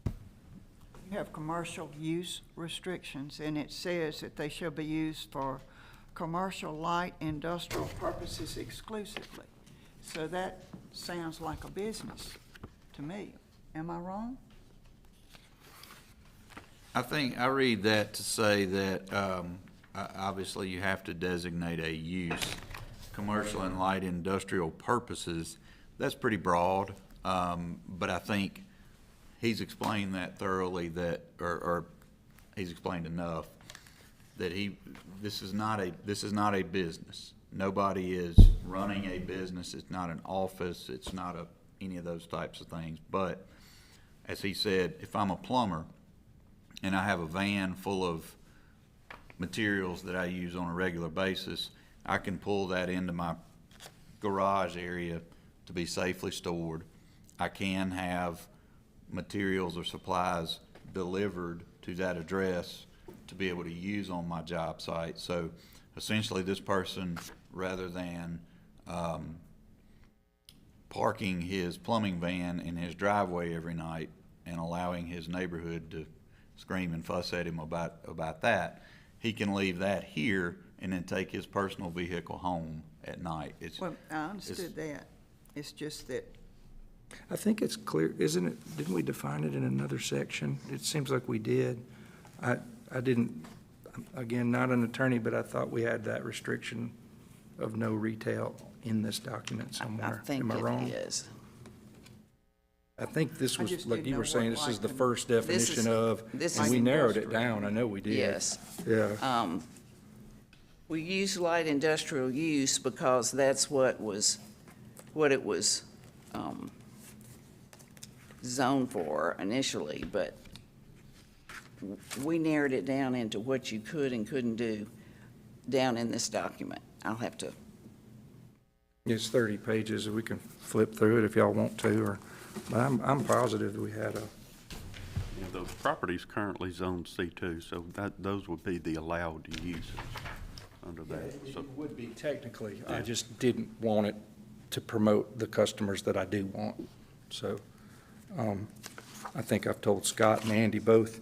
you have commercial use restrictions, and it says that they shall be used for commercial light industrial purposes exclusively. So that sounds like a business to me. Am I wrong? I think I read that to say that, obviously you have to designate a use, commercial and light industrial purposes. That's pretty broad, but I think he's explained that thoroughly that, or he's explained enough that this is not a business. Nobody is running a business. It's not an office. It's not any of those types of things. But as he said, if I'm a plumber and I have a van full of materials that I use on a regular basis, I can pull that into my garage area to be safely stored. I can have materials or supplies delivered to that address to be able to use on my job site. So essentially this person, rather than parking his plumbing van in his driveway every night and allowing his neighborhood to scream and fuss at him about that, he can leave that here and then take his personal vehicle home at night. Well, I understood that. It's just that, I think it's clear, isn't it, didn't we define it in another section? It seems like we did. I didn't, again, not an attorney, but I thought we had that restriction of no retail in this document somewhere. I think Am I wrong? it is. I think this I was, just like didn't you know were saying, what this is the like first This definition is- of, this and is we narrowed it industrial. down, I know we did. Yes. Yeah. We use light industrial use because that's what it was zoned for initially, but we narrowed it down into what you could and couldn't do down in this document. I'll have to, It's 30 pages, we can flip through it if y'all want to, or, but I'm positive that we had a, Yeah, the property's currently zoned C2, so those would be the allowed uses under that. So, it would be technically, I just didn't want it to promote the customers that I do want. So, I think I've told Scott and Andy both,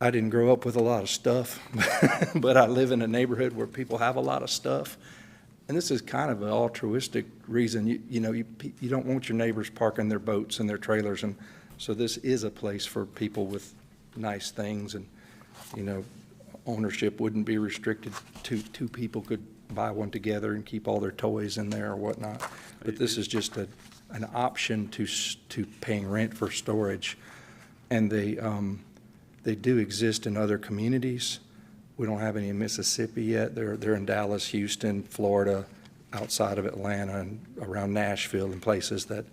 I didn't grow up with a lot of stuff, but I live in a neighborhood where people have a lot of stuff. And this is kind of an altruistic reason, you don't want your neighbors parking their boats and their trailers, and so this is a place for people with nice things, and, ownership wouldn't be restricted to two people could buy one together and keep all their toys in there or whatnot. But this is just an option to paying rent for storage, and they do exist in other communities. We don't have any in Mississippi yet. They're in Dallas, Houston, Florida, outside of Atlanta, and around Nashville, and places that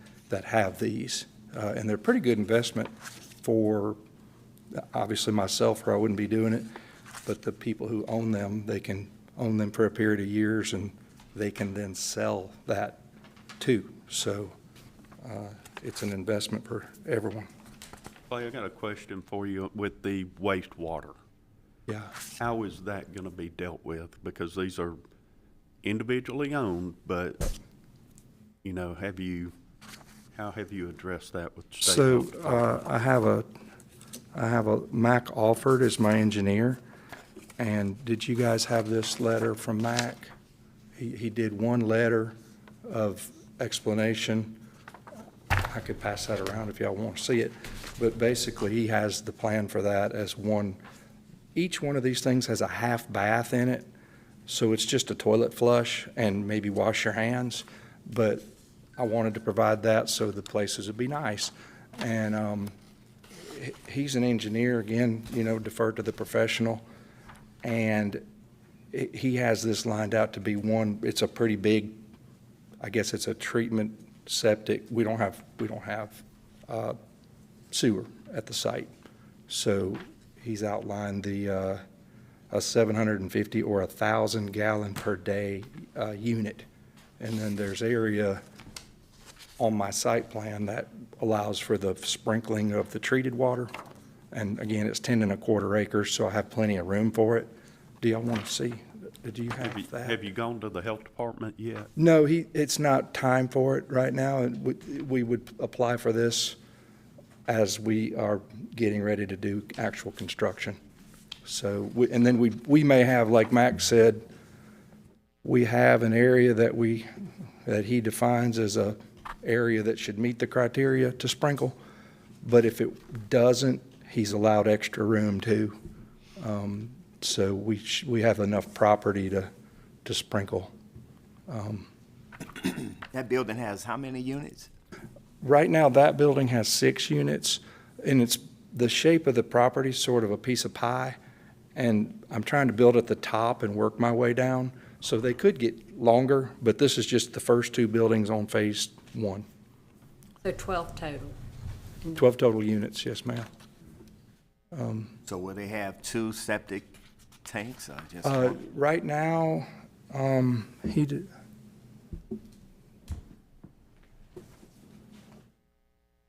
have these. And they're pretty good investment for, obviously myself, or I wouldn't be doing it, but the people who own them, they can own them for a period of years, and they can then sell that too. So it's an investment for everyone. Clay, I got a question for you with the wastewater. Yeah. How is that going to be dealt with? Because these are individually owned, but, how have you addressed that with state? So I have a Mac Alford as my engineer, and did you guys have this letter from Mac? He did one letter of explanation. I could pass that around if y'all want to see it, but basically he has the plan for that as one. Each one of these things has a half bath in it, so it's just a toilet flush and maybe wash your hands, but I wanted to provide that so the places would be nice. And he's an engineer, again, defer to the professional, and he has this lined out to be one. It's a pretty big, I guess it's a treatment septic. We don't have sewer at the site, so he's outlined a 750 or 1,000 gallon per day unit, and then there's area on my site plan that allows for the sprinkling of the treated water. And again, it's 10 1/4 acres, so I have plenty of room for it. Do y'all want to see? Do you have that? Have you gone to the health department yet? No, it's not time for it right now. And we would apply for this as we are getting ready to do actual construction. So, and then we may have, like Max said, we have an area that he defines as a area that should meet the criteria to sprinkle. But if it doesn't, he's allowed extra room too. So we have enough property to sprinkle. That building has how many units? Right now, that building has 6 units, and it's, the shape of the property sort of a piece of pie, and I'm trying to build at the top and work my way down, so they could get longer, but this is just the first 2 buildings on Phase 1. So 12 total. 12 total units, yes, ma'am. So will they have 2 septic tanks or just Uh, one? Right now, he did.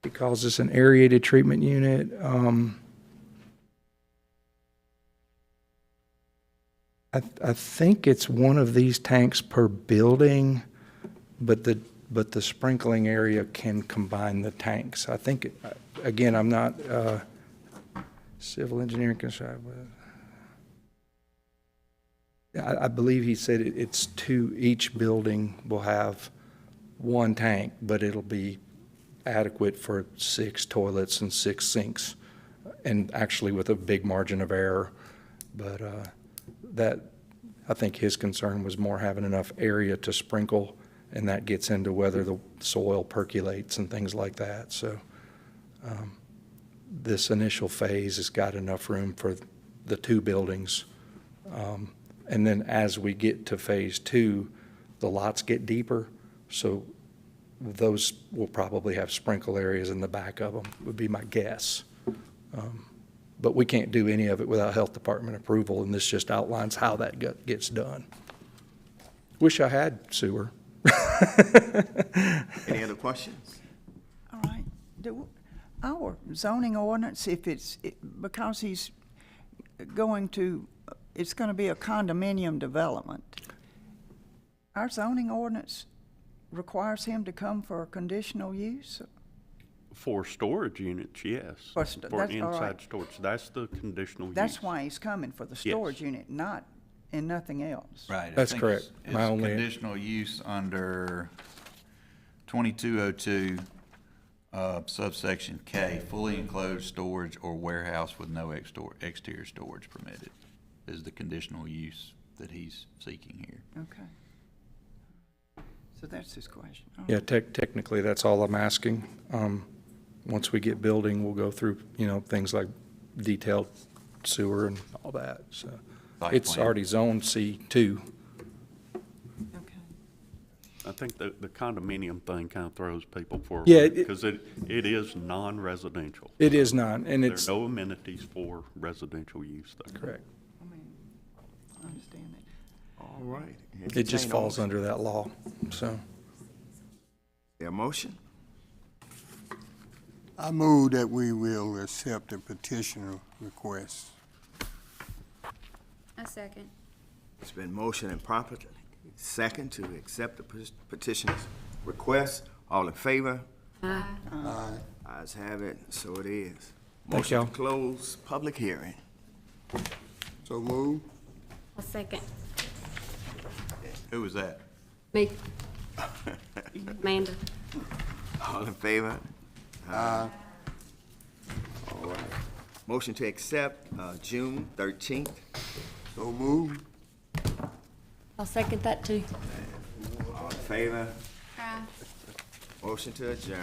He calls this an aerated treatment unit. I think it's one of these tanks per building, but the sprinkling area can combine the tanks. I think, again, I'm not, civil engineering construction. I believe he said it's 2, each building will have 1 tank, but it'll be adequate for 6 toilets and 6 sinks, and actually with a big margin of error. But that, I think his concern was more having enough area to sprinkle, and that gets into whether the soil percolates and things like that. So this initial phase has got enough room for the 2 buildings. And then as we get to Phase 2, the lots get deeper, so those will probably have sprinkle areas in the back of them, would be my guess. But we can't do any of it without Health Department approval, and this just outlines how that gets done. Wish I had sewer. Any other questions? All right. Our zoning ordinance, if because he's going to, it's going to be a condominium development, our zoning ordinance requires him to come for a conditional use? For storage units, yes. For For that's all right. inside storage, that's the conditional use. That's why he's coming, for the storage unit, not in nothing else. Right. I That's think correct. It's My only- conditional use under 2202, subsection K, fully enclosed storage or warehouse with no exterior storage permitted is the conditional use that he's seeking here. Okay. So that's his question. All Yeah, right. technically, that's all I'm asking. Once we get building, we'll go through, things like detailed sewer and all that, so. Site It's plan. already zoned C2. I think the condominium thing kind of throws people for a Yeah, loop, it- because it is non-residential. It is not, and There it's, are no amenities for residential use there. correct. I understand that. All right. It just Entertain a falls motion. under that law, so. There a motion? I move that we will accept the petitioner request. A second. It's been motion and properly second to accept the petitioner's request. All in favor? Aye. Aye. Ayes have it, so it is. Thank Motion y'all. to close public hearing. So move. A second. Who was that? Me, Amanda. All in favor? Aye. All right. Motion to accept, June 13th. So move. I'll second that too. All in favor? Aye. Motion to adjourn.